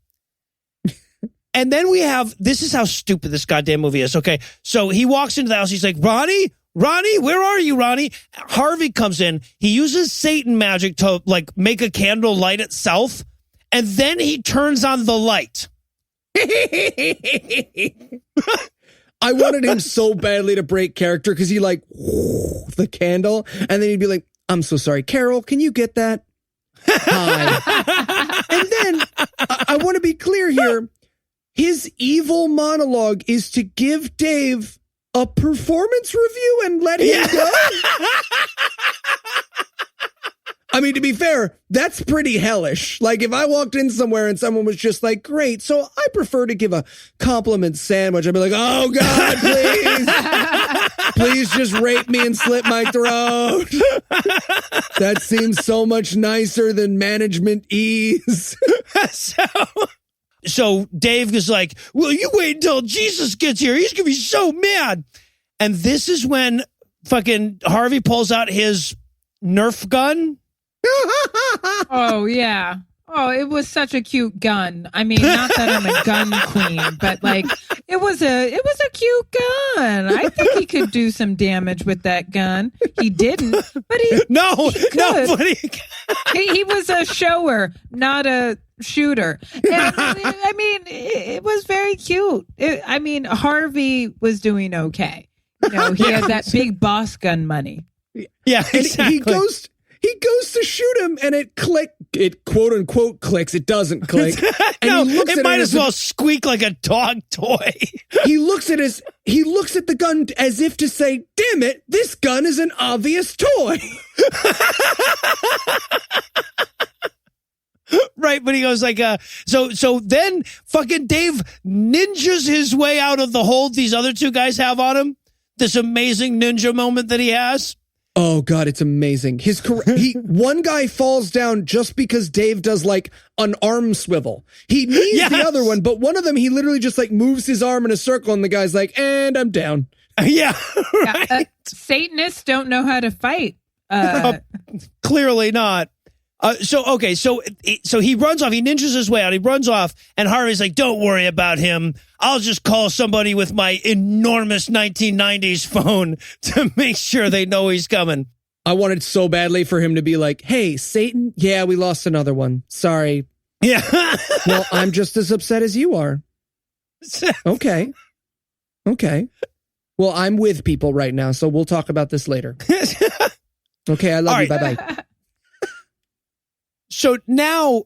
And then this is how stupid this goddamn movie is. Okay. So he walks into the house. He's like, Ronnie, where are you, Ronnie? Harvey comes in. He uses Satan magic to like make a candle light itself. And then he turns on the light. I wanted him so badly to break character because he like the candle. And then he'd be like, I'm so sorry, Carol, can you get that? Hi. And then I want to be clear here. His evil monologue is to give Dave a performance review and let him go. I mean, to be fair, that's pretty hellish. Like if I walked in somewhere and someone was just like, great, so I prefer to give a compliment sandwich. I'd be like, oh God, please. Please just rape me and slit my throat. That seems so much nicer than management ease. So Dave is like, well, you wait until Jesus gets here. He's going to be so mad. And this is when fucking Harvey pulls out his Nerf gun. Oh, yeah. Oh, it was such a cute gun. I mean, not that I'm a gun queen, but like it was a cute gun. I think he could do some damage with that gun. He didn't, but he could. He was a shower, not a shooter. And, I mean, it was very cute. Harvey was doing okay. No, he had that big boss gun money. Yeah, And exactly. he goes to shoot him, and it quote unquote clicks. It doesn't click. And No, he looks it at might as as well squeak like a dog toy. he looks at the gun as if to say, "Damn it, this gun is an obvious toy." Right, but he goes like, so then fucking Dave ninjas his way out of the hold these other two guys have on him. This amazing ninja moment that he has. Oh God, it's amazing. One guy falls down just because Dave does like an arm swivel. He needs Yes. the other one, but one of them he literally just like moves his arm in a circle, and the guy's like, "And I'm down." Yeah, Yeah, right. Satanists don't know how to fight. Clearly not. So he runs off. He ninjas his way out. He runs off, and Harvey's like, "Don't worry about him. I'll just call somebody with my enormous 1990s phone to make sure they know he's coming." I wanted so badly for him to be like, "Hey, Satan, yeah, we lost another one. Sorry. Yeah. Well, I'm just as upset as you are." Okay. Well, I'm with people right now, so we'll talk about this later. Okay, I love All you. right. Bye-bye. So now,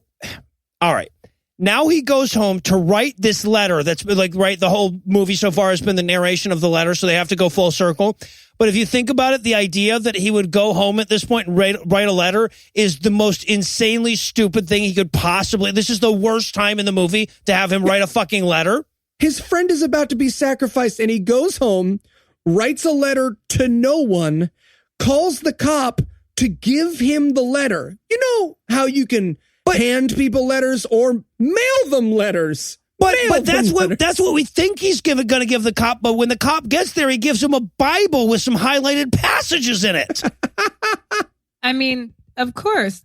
all right. Now he goes home to write this letter that's like, right, the whole movie so far has been the narration of the letter, so they have to go full circle. But if you think about it, the idea that he would go home at this point and write a letter is the most insanely stupid thing he could possibly. This is the worst time in the movie to have him write a fucking letter. His friend is about to be sacrificed, and he goes home, writes a letter to no one, calls the cop to give him the letter. You know how you can hand people letters or mail them letters. But that's what we think he's going to give the cop. But when the cop gets there, he gives him a Bible with some highlighted passages in it. I mean, of course,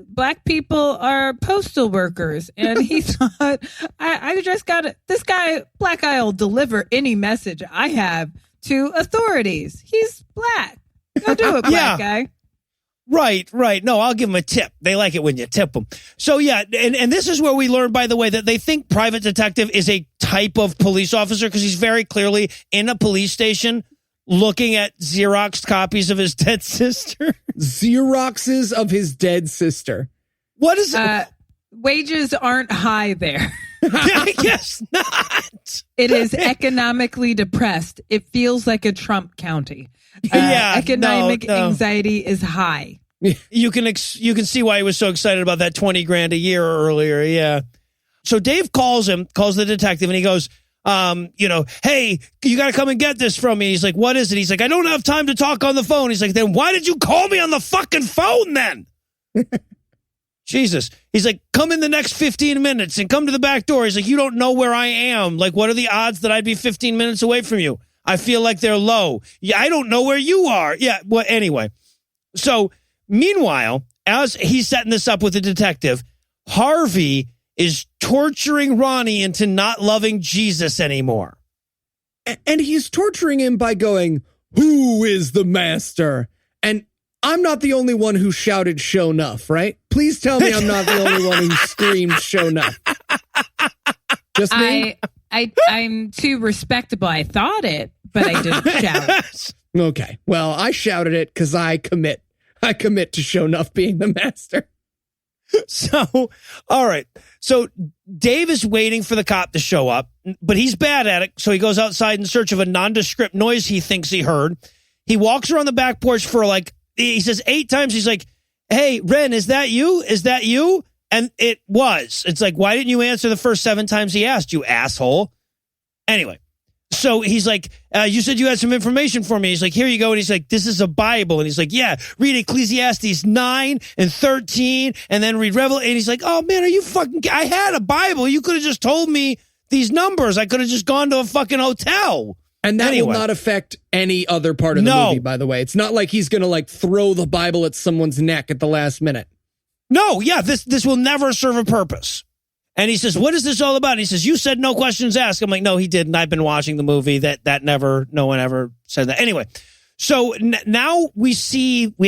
black people are postal workers, and he thought, I just got it. This guy, black guy, will deliver any message I have to authorities. He's black. Go do it, black guy. Right. No, I'll give him a tip. They like it when you tip them. So, yeah, and this is where we learn, by the way, that they think private detective is a type of police officer because he's very clearly in a police station looking at Xerox copies of his dead sister. Xeroxes of his dead sister. What is it? Wages aren't high there. I guess not. It is economically depressed. It feels like a Trump county. Economic anxiety is high. You can see why he was so excited about that $20,000 a year earlier. Yeah. So Dave calls the detective, and he goes, hey, you got to come and get this from me. He's like, what is it? He's like, I don't have time to talk on the phone. He's like, then why did you call me on the fucking phone then? Jesus. He's like, come in the next 15 minutes and come to the back door. He's like, you don't know where I am. Like, what are the odds that I'd be 15 minutes away from you? I feel like they're low. Yeah, I don't know where you are. Yeah, well, anyway. So, meanwhile, as he's setting this up with the detective, Harvey is torturing Ronnie into not loving Jesus anymore. And he's torturing him by going, "Who is the master?" And I'm not the only one who shouted "show enough," right? Please tell me I'm not the only one who screamed "show enough." Just me? I'm too respectable. I thought it, but I didn't shout. Okay. Well, I shouted it because I commit to show enough being the master. So, all right. So Dave is waiting for the cop to show up, but he's bad at it. So he goes outside in search of a nondescript noise he thinks he heard. He walks around the back porch for he says 8 times. He's like, hey, Ren, is that you? Is that you? And it was. It's like, why didn't you answer the first 7 times he asked, you asshole? Anyway, so he's like, you said you had some information for me. He's like, here you go. And he's like, this is a Bible. And he's like, yeah, read Ecclesiastes 9 and 13 and then read Revelation. And he's like, oh, man, are you fucking... I had a Bible. You could have just told me these numbers. I could have just gone to a fucking hotel. And that will not affect any other part of the movie, by the way. It's not like he's going to throw the Bible at someone's neck at the last minute. No, yeah, this will never serve a purpose. And he says, what is this all about? And he says, you said no questions asked. I'm like, no, he didn't. I've been watching the movie. No one ever said that. Anyway, so now we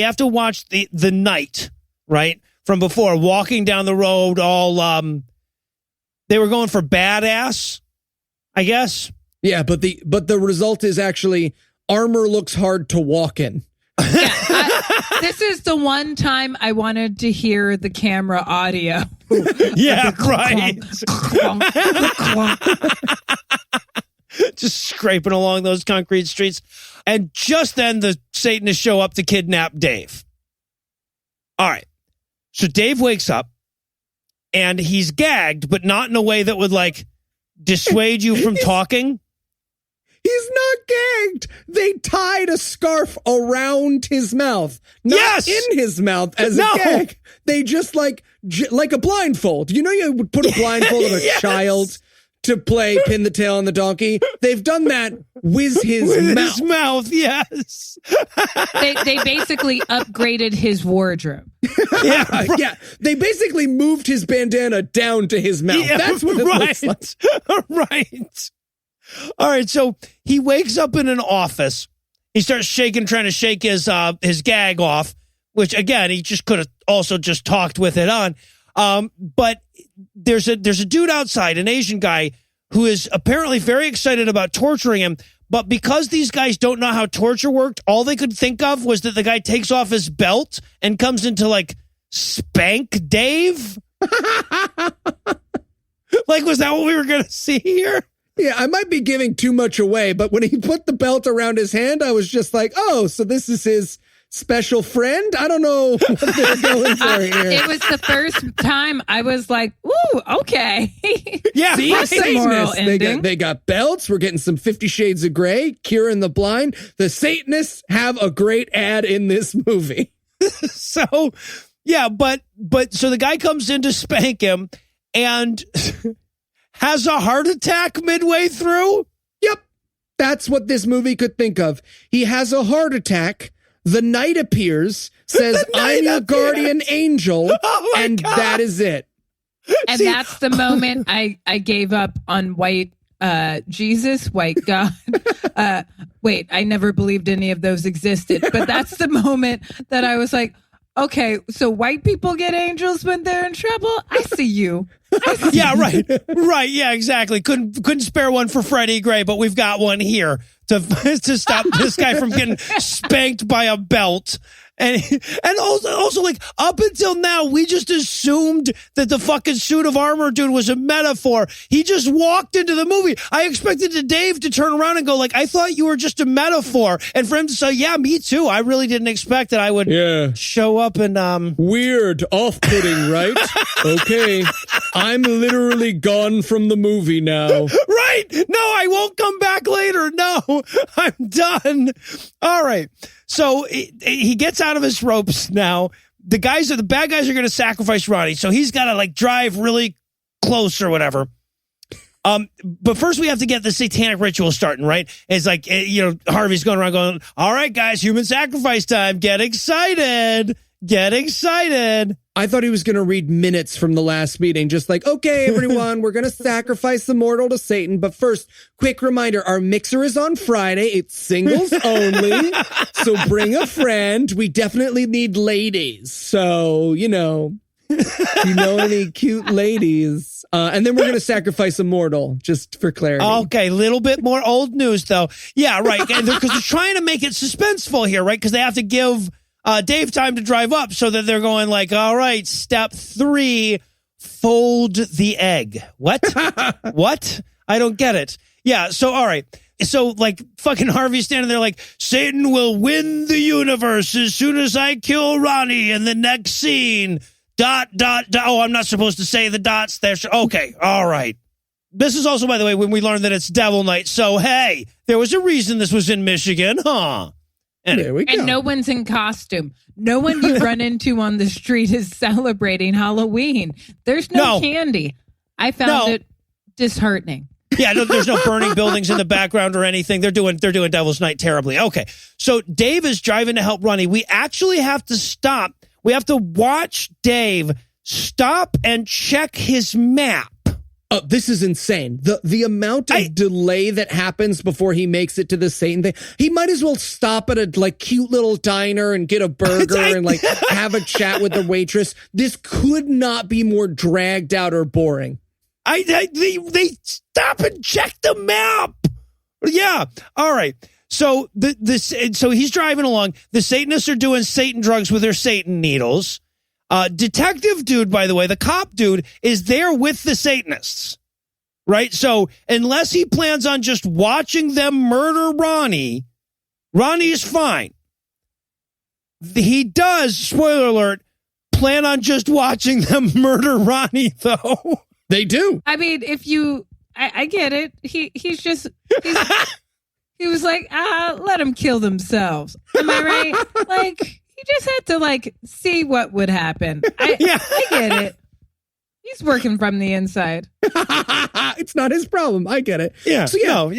have to watch the night, right? From before, walking down the road, all, they were going for badass, I guess. Yeah, but the result is actually armor looks hard to walk in. This is the one time I wanted to hear the camera audio. Yeah, right. Clunk. Just scraping along those concrete streets. And just then the Satanists show up to kidnap Dave. All right. So Dave wakes up and he's gagged, but not in a way that would like dissuade you from talking. He's not gagged. They tied a scarf around his mouth, not in his mouth as a gag. They just like a blindfold. You know, you would put a blindfold on a child to play pin the tail on the donkey. They've done that with his mouth. His mouth, yes. They basically upgraded his wardrobe. Yeah, yeah. They basically moved his bandana down to his mouth. Yeah, that's what it looks like. Right. All right, so he wakes up in an office. He starts shaking, trying to shake his gag off, which again he just could have also just talked with it on. But there's a dude outside, an Asian guy, who is apparently very excited about torturing him. But because these guys don't know how torture worked, all they could think of was that the guy takes off his belt and comes into like spank Dave. Like, was that what we were gonna see here? Yeah, I might be giving too much away, but when he put the belt around his hand, I was just like, oh, so this is his special friend? I don't know what they're going for here. It was the first time I was like, ooh, okay. Yeah, See, right. Moral Satanists, they got belts. We're getting some 50 Shades of Grey, Curing the Blind. The Satanists have a great ad in this movie. So, yeah, but so the guy comes in to spank him and has a heart attack midway through? Yep. That's what this movie could think of. He has a heart attack. The knight appears, says, I'm your guardian angel, and God. that is it. And that's the moment I gave up on white Jesus, white God. Wait, I never believed any of those existed. But that's the moment that I was like, okay, so white people get angels when they're in trouble? I see you. Yeah, right. Right. Yeah, exactly. Couldn't spare one for Freddie Gray, but we've got one here to stop this guy from getting spanked by a belt. And also like up until now, we just assumed that the fucking suit of armor dude was a metaphor. He just walked into the movie. I expected Dave to turn around and go like, I thought you were just a metaphor. And for him to say, yeah, me too. I really didn't expect that I would show up and Weird, off-putting, right? Okay. I'm literally gone from the movie now. Right. No, I won't come back later. No, I'm done. All right. So he gets out of his ropes now. The bad guys are going to sacrifice Ronnie. So he's got to like drive really close or whatever. But first we have to get the satanic ritual starting, right? It's like, Harvey's going around going, all right, guys, human sacrifice time. Get excited. Get excited. I thought he was going to read minutes from the last meeting, just like, okay, everyone, we're going to sacrifice the mortal to Satan. But first, quick reminder, our mixer is on Friday. It's singles only. So bring a friend. We definitely need ladies. So, any cute ladies. And then we're going to sacrifice a mortal, just for clarity. Okay, little bit more old news, though. Yeah, right. Because they're trying to make it suspenseful here, right? Because they have to give Dave time to drive up so that they're going like, all right, step 3, fold the egg. What? What? I don't get it. Yeah. So, all right. So like fucking Harvey's standing there like, Satan will win the universe as soon as I kill Ronnie in the next scene. ... Oh, I'm not supposed to say the dots there. Okay. All right. This is also, by the way, when we learned that it's Devil Night. So, hey, there was a reason this was in Michigan, huh? There we go. And no one's in costume. No one you run into on the street is celebrating Halloween. There's no candy. I found it disheartening. Yeah, no, there's no burning buildings in the background or anything. They're doing Devil's Night terribly. Okay, so Dave is driving to help Ronnie. We actually have to stop. We have to watch Dave stop and check his map. Oh, this is insane. The amount of delay that happens before he makes it to the Satan thing. He might as well stop at a cute little diner and get a burger and have a chat with the waitress. This could not be more dragged out or boring. They stop and check the map. Yeah. All right. So so he's driving along. The Satanists are doing Satan drugs with their Satan needles. Detective dude, by the way, the cop dude is there with the Satanists, right? So unless he plans on just watching them murder Ronnie is fine. He does, spoiler alert, plan on just watching them murder Ronnie, though. They do. I mean, I get it. He was like, let them kill themselves. Am I right? Like, he just had to like see what would happen. I get it. He's working from the inside. It's not his problem. I get it. Yeah. So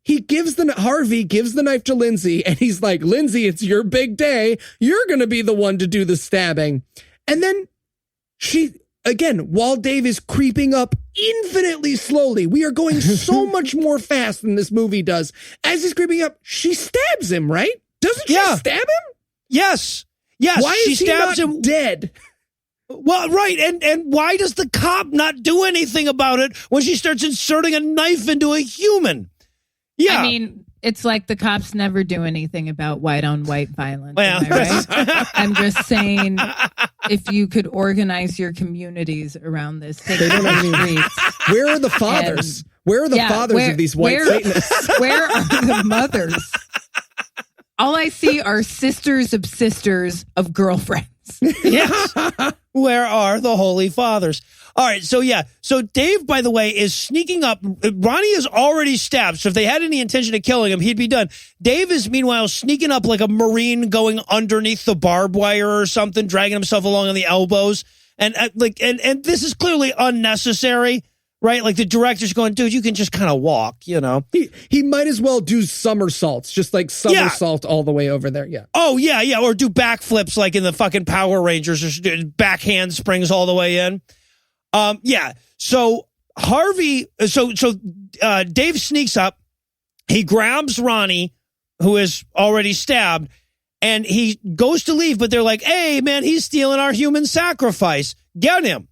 he gives Harvey gives the knife to Lindsay, and he's like, Lindsay, it's your big day. You're going to be the one to do the stabbing. And then again, while Dave is creeping up infinitely slowly, we are going so much more fast than this movie does. As he's creeping up, she stabs him, right? Doesn't she stab him? Yes. Why is she he stabs not him dead? Well, right. And why does the cop not do anything about it when she starts inserting a knife into a human? Yeah. I mean, it's like the cops never do anything about white on white violence. Well, am I right? I'm just saying, if you could organize your communities around this, take They don't the have any- streets. Where are the fathers? Where are the fathers of these white Satanists? Where are the mothers? All I see are sisters of girlfriends. Yes. Where are the Holy Fathers? All right. So Dave, by the way, is sneaking up. Ronnie is already stabbed. So if they had any intention of killing him, he'd be done. Dave is meanwhile sneaking up like a Marine going underneath the barbed wire or something, dragging himself along on the elbows. And this is clearly unnecessary. Right? Like the director's going, dude, you can just kind of walk, you know? He might as well do somersaults, just like somersault all the way over there. Yeah. Oh, yeah. Or do backflips like in the fucking Power Rangers, or back handsprings all the way in. So Harvey, Dave sneaks up. He grabs Ronnie, who is already stabbed, and he goes to leave, but they're like, hey, man, he's stealing our human sacrifice. Get him.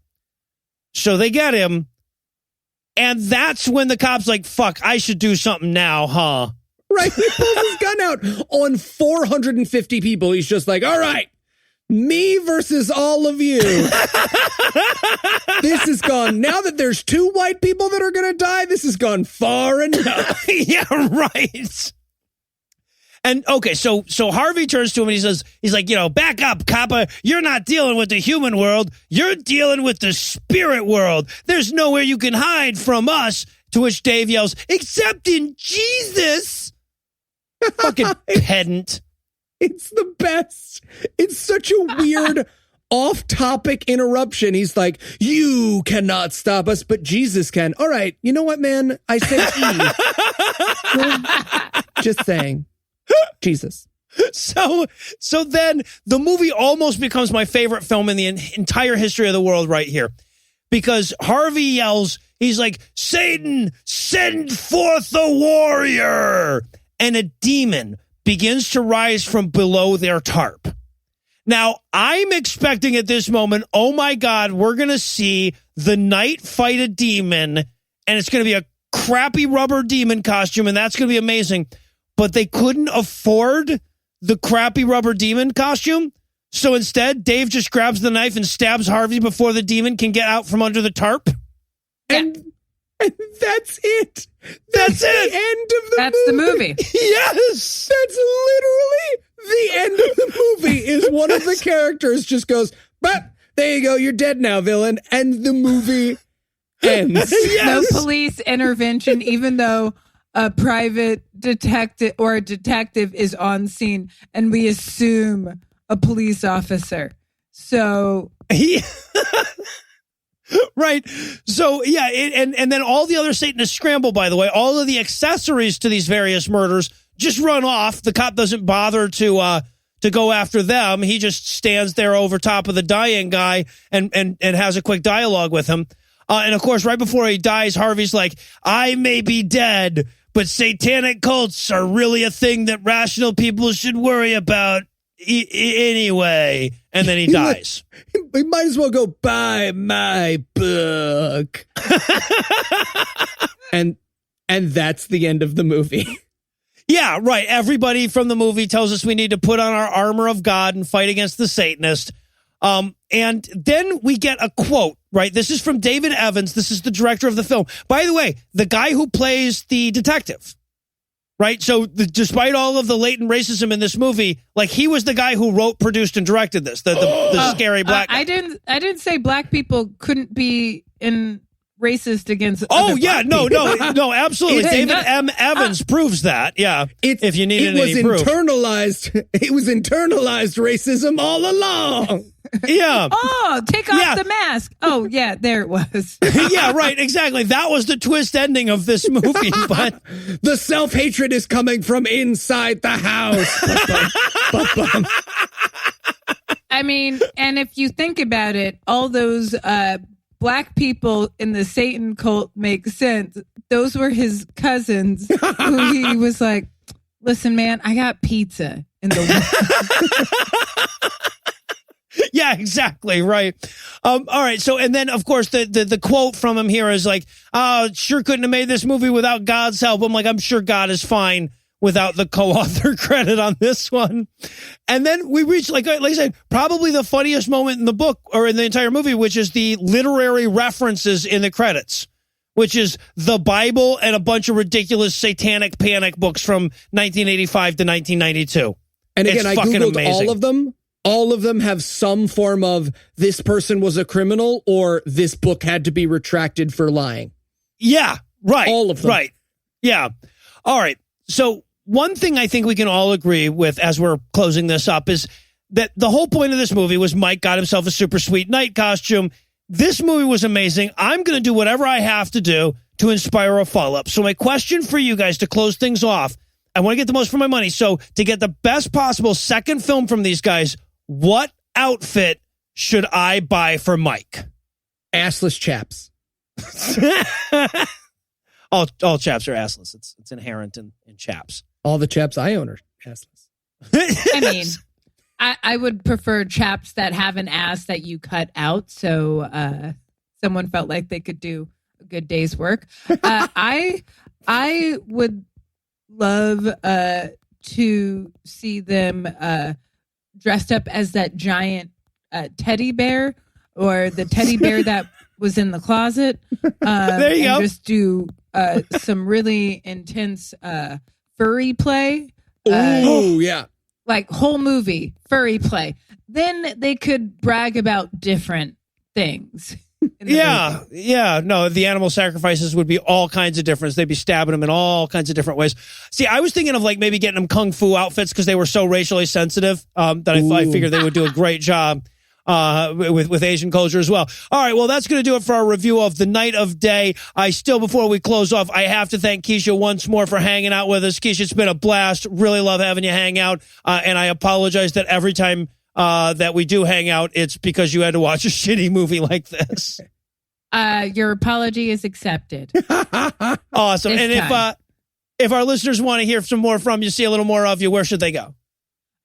So they get him. And that's when the cop's like, fuck, I should do something now, huh? Right. He pulls his gun out on 450 people. He's just like, all right, me versus all of you. This has gone, now that there's 2 white people that are going to die, this has gone far enough. Yeah, right. And okay, so Harvey turns to him and he's like, back up, copper. You're not dealing with the human world. You're dealing with the spirit world. There's nowhere you can hide from us. To which Dave yells, except in Jesus. Fucking pedant. It's the best. It's such a weird off-topic interruption. He's like, you cannot stop us, but Jesus can. All right, you know what, man? I said just saying. Jesus. So then the movie almost becomes my favorite film in the entire history of the world right here. Because Harvey yells, he's like, Satan, send forth a warrior. And a demon begins to rise from below their tarp. Now, I'm expecting at this moment, oh my God, we're going to see the knight fight a demon, and it's going to be a crappy rubber demon costume, and that's going to be amazing. But they couldn't afford the crappy rubber demon costume. So instead, Dave just grabs the knife and stabs Harvey before the demon can get out from under the tarp. And that's it. That's it. The end of the That's the movie. Yes. That's literally the end of the movie is one of the characters just goes, but there you go. You're dead now, villain. And the movie ends. Yes. No police intervention, even though a private detective or a detective is on scene and we assume a police officer. So right. So yeah, and then all the other Satanists scramble, by the way. All of the accessories to these various murders just run off. The cop doesn't bother to go after them. He just stands there over top of the dying guy and has a quick dialogue with him. And of course, right before he dies, Harvey's like, I may be dead, but satanic cults are really a thing that rational people should worry about anyway. And then he dies. We might as well go buy my book. and that's the end of the movie. Yeah, right. Everybody from the movie tells us we need to put on our armor of God and fight against the Satanist. And then we get a quote, right? This is from David Evans. This is the director of the film. By the way, the guy who plays the detective, right? So despite all of the latent racism in this movie, like he was the guy who wrote, produced, and directed this, the scary black guy. I didn't say black people couldn't be racist against. Oh other yeah, black people. no, absolutely. David M. Evans proves that. Yeah, if you needed any proof. It was internalized racism all along. Yeah. Oh, take off the mask. Oh yeah, there it was. Yeah, right. Exactly. That was the twist ending of this movie. But the self-hatred is coming from inside the house. I mean, and if you think about it, all those black people in the Satan cult make sense. Those were his cousins who he was like, listen, man, I got pizza in the yeah, exactly. Right. All right. So, and then of course the quote from him here is like, sure couldn't have made this movie without God's help. I'm like, I'm sure God is fine without the co-author credit on this one. And then we reach, like I said, probably the funniest moment in the book or in the entire movie, which is the literary references in the credits, which is the Bible and a bunch of ridiculous satanic panic books from 1985 to 1992. And again, I Googled amazing. all of them. All of them have some form of this person was a criminal or this book had to be retracted for lying. Yeah, right. All of them. Right. Yeah. All right. So one thing I think we can all agree with as we're closing this up is that the whole point of this movie was Mike got himself a super sweet night costume. This movie was amazing. I'm going to do whatever I have to do to inspire a follow-up. So my question for you guys to close things off, I want to get the most for my money. So to get the best possible second film from these guys, what outfit should I buy for Mike? Assless chaps. All chaps are assless. It's inherent in chaps. All the chaps I own are assless. I mean, I would prefer chaps that have an ass that you cut out, so someone felt like they could do a good day's work. I would love to see them dressed up as that giant teddy bear or the teddy bear that was in the closet. There you go. Just do some really intense furry play. Oh, yeah. Like whole movie, furry play. Then they could brag about different things. Yeah, yeah. No, the animal sacrifices would be all kinds of different. They'd be stabbing them in all kinds of different ways. See, I was thinking of like maybe getting them kung fu outfits because they were so racially sensitive that I figured they would do a great job with Asian culture as well. All right, well, that's going to do it for our review of The Night of Daye. Before we close off, I have to thank Keisha once more for hanging out with us. Keisha, it's been a blast. Really love having you hang out. And I apologize that every time that we do hang out, it's because you had to watch a shitty movie like this. Your apology is accepted. Awesome. And if our listeners want to hear some more from you, see a little more of you, where should they go?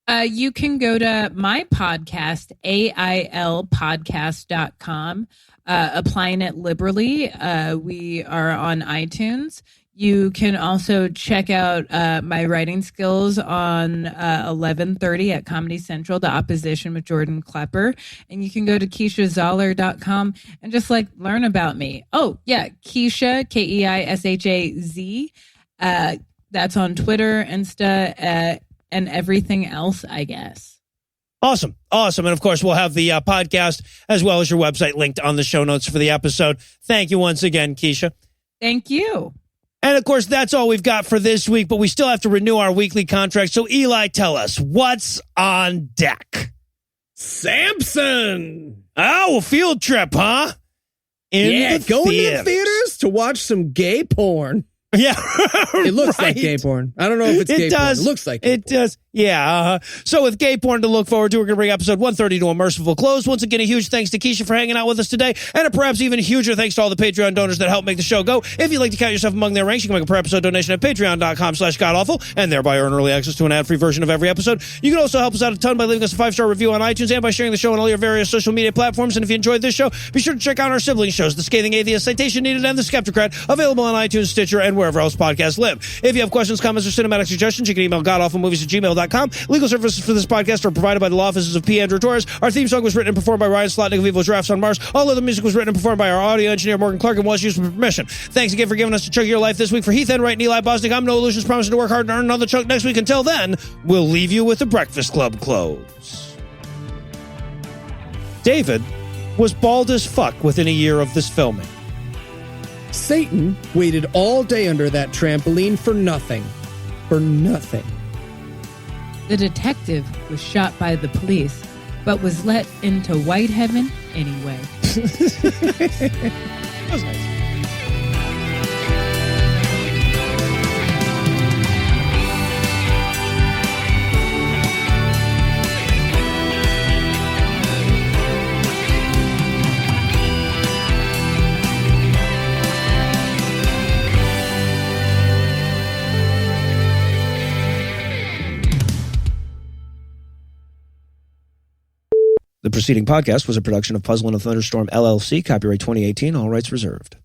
You can go to my podcast, ailpodcast.com, applying it liberally. We are on iTunes. You can also check out my writing skills on 11:30 at Comedy Central, The Opposition with Jordan Klepper. And you can go to KeishaZoller.com and just like learn about me. Oh, yeah, Keisha, KeishaZ. That's on Twitter, Insta, and everything else, I guess. Awesome. And of course, we'll have the podcast as well as your website linked on the show notes for the episode. Thank you once again, Keisha. Thank you. And of course, that's all we've got for this week, but we still have to renew our weekly contract. So Eli, tell us, what's on deck? Samson! Oh, a field trip, huh? Going to the theaters to watch some gay porn. Yeah. It looks like gay porn. I don't know if it's gay porn. It looks like gay porn. Does. Yeah. So with gay porn to look forward to, we're going to bring episode 130 to a merciful close. Once again, a huge thanks to Keisha for hanging out with us today. And a perhaps even huger thanks to all the Patreon donors that help make the show go. If you'd like to count yourself among their ranks, you can make a per episode donation at patreon.com/godawful and thereby earn early access to an ad-free version of every episode. You can also help us out a ton by leaving us a 5-star review on iTunes and by sharing the show on all your various social media platforms. And if you enjoyed this show, be sure to check out our sibling shows, The Scathing Atheist, Citation Needed, and The Skeptocrat, available on iTunes, Stitcher, and wherever wherever else podcasts live. If you have questions, comments, or cinematic suggestions, you can email godawfulmovies@gmail.com. Legal services for this podcast are provided by the law offices of P. Andrew Torres. Our theme song was written and performed by Ryan Slotnick of Evil Giraffes on Mars. All other music was written and performed by our audio engineer, Morgan Clark, and was used with permission. Thanks again for giving us a chunk of your life this week. For Heath Enwright and Eli Bosnick, I'm Noah Lugeons, promising to work hard and earn another chunk next week. Until then, we'll leave you with the Breakfast Club close. David was bald as fuck within a year of this filming. Satan waited all day under that trampoline for nothing. For nothing. The detective was shot by the police, but was let into white heaven anyway. That was nice. The preceding podcast was a production of Puzzle and a Thunderstorm, LLC, copyright 2018, all rights reserved.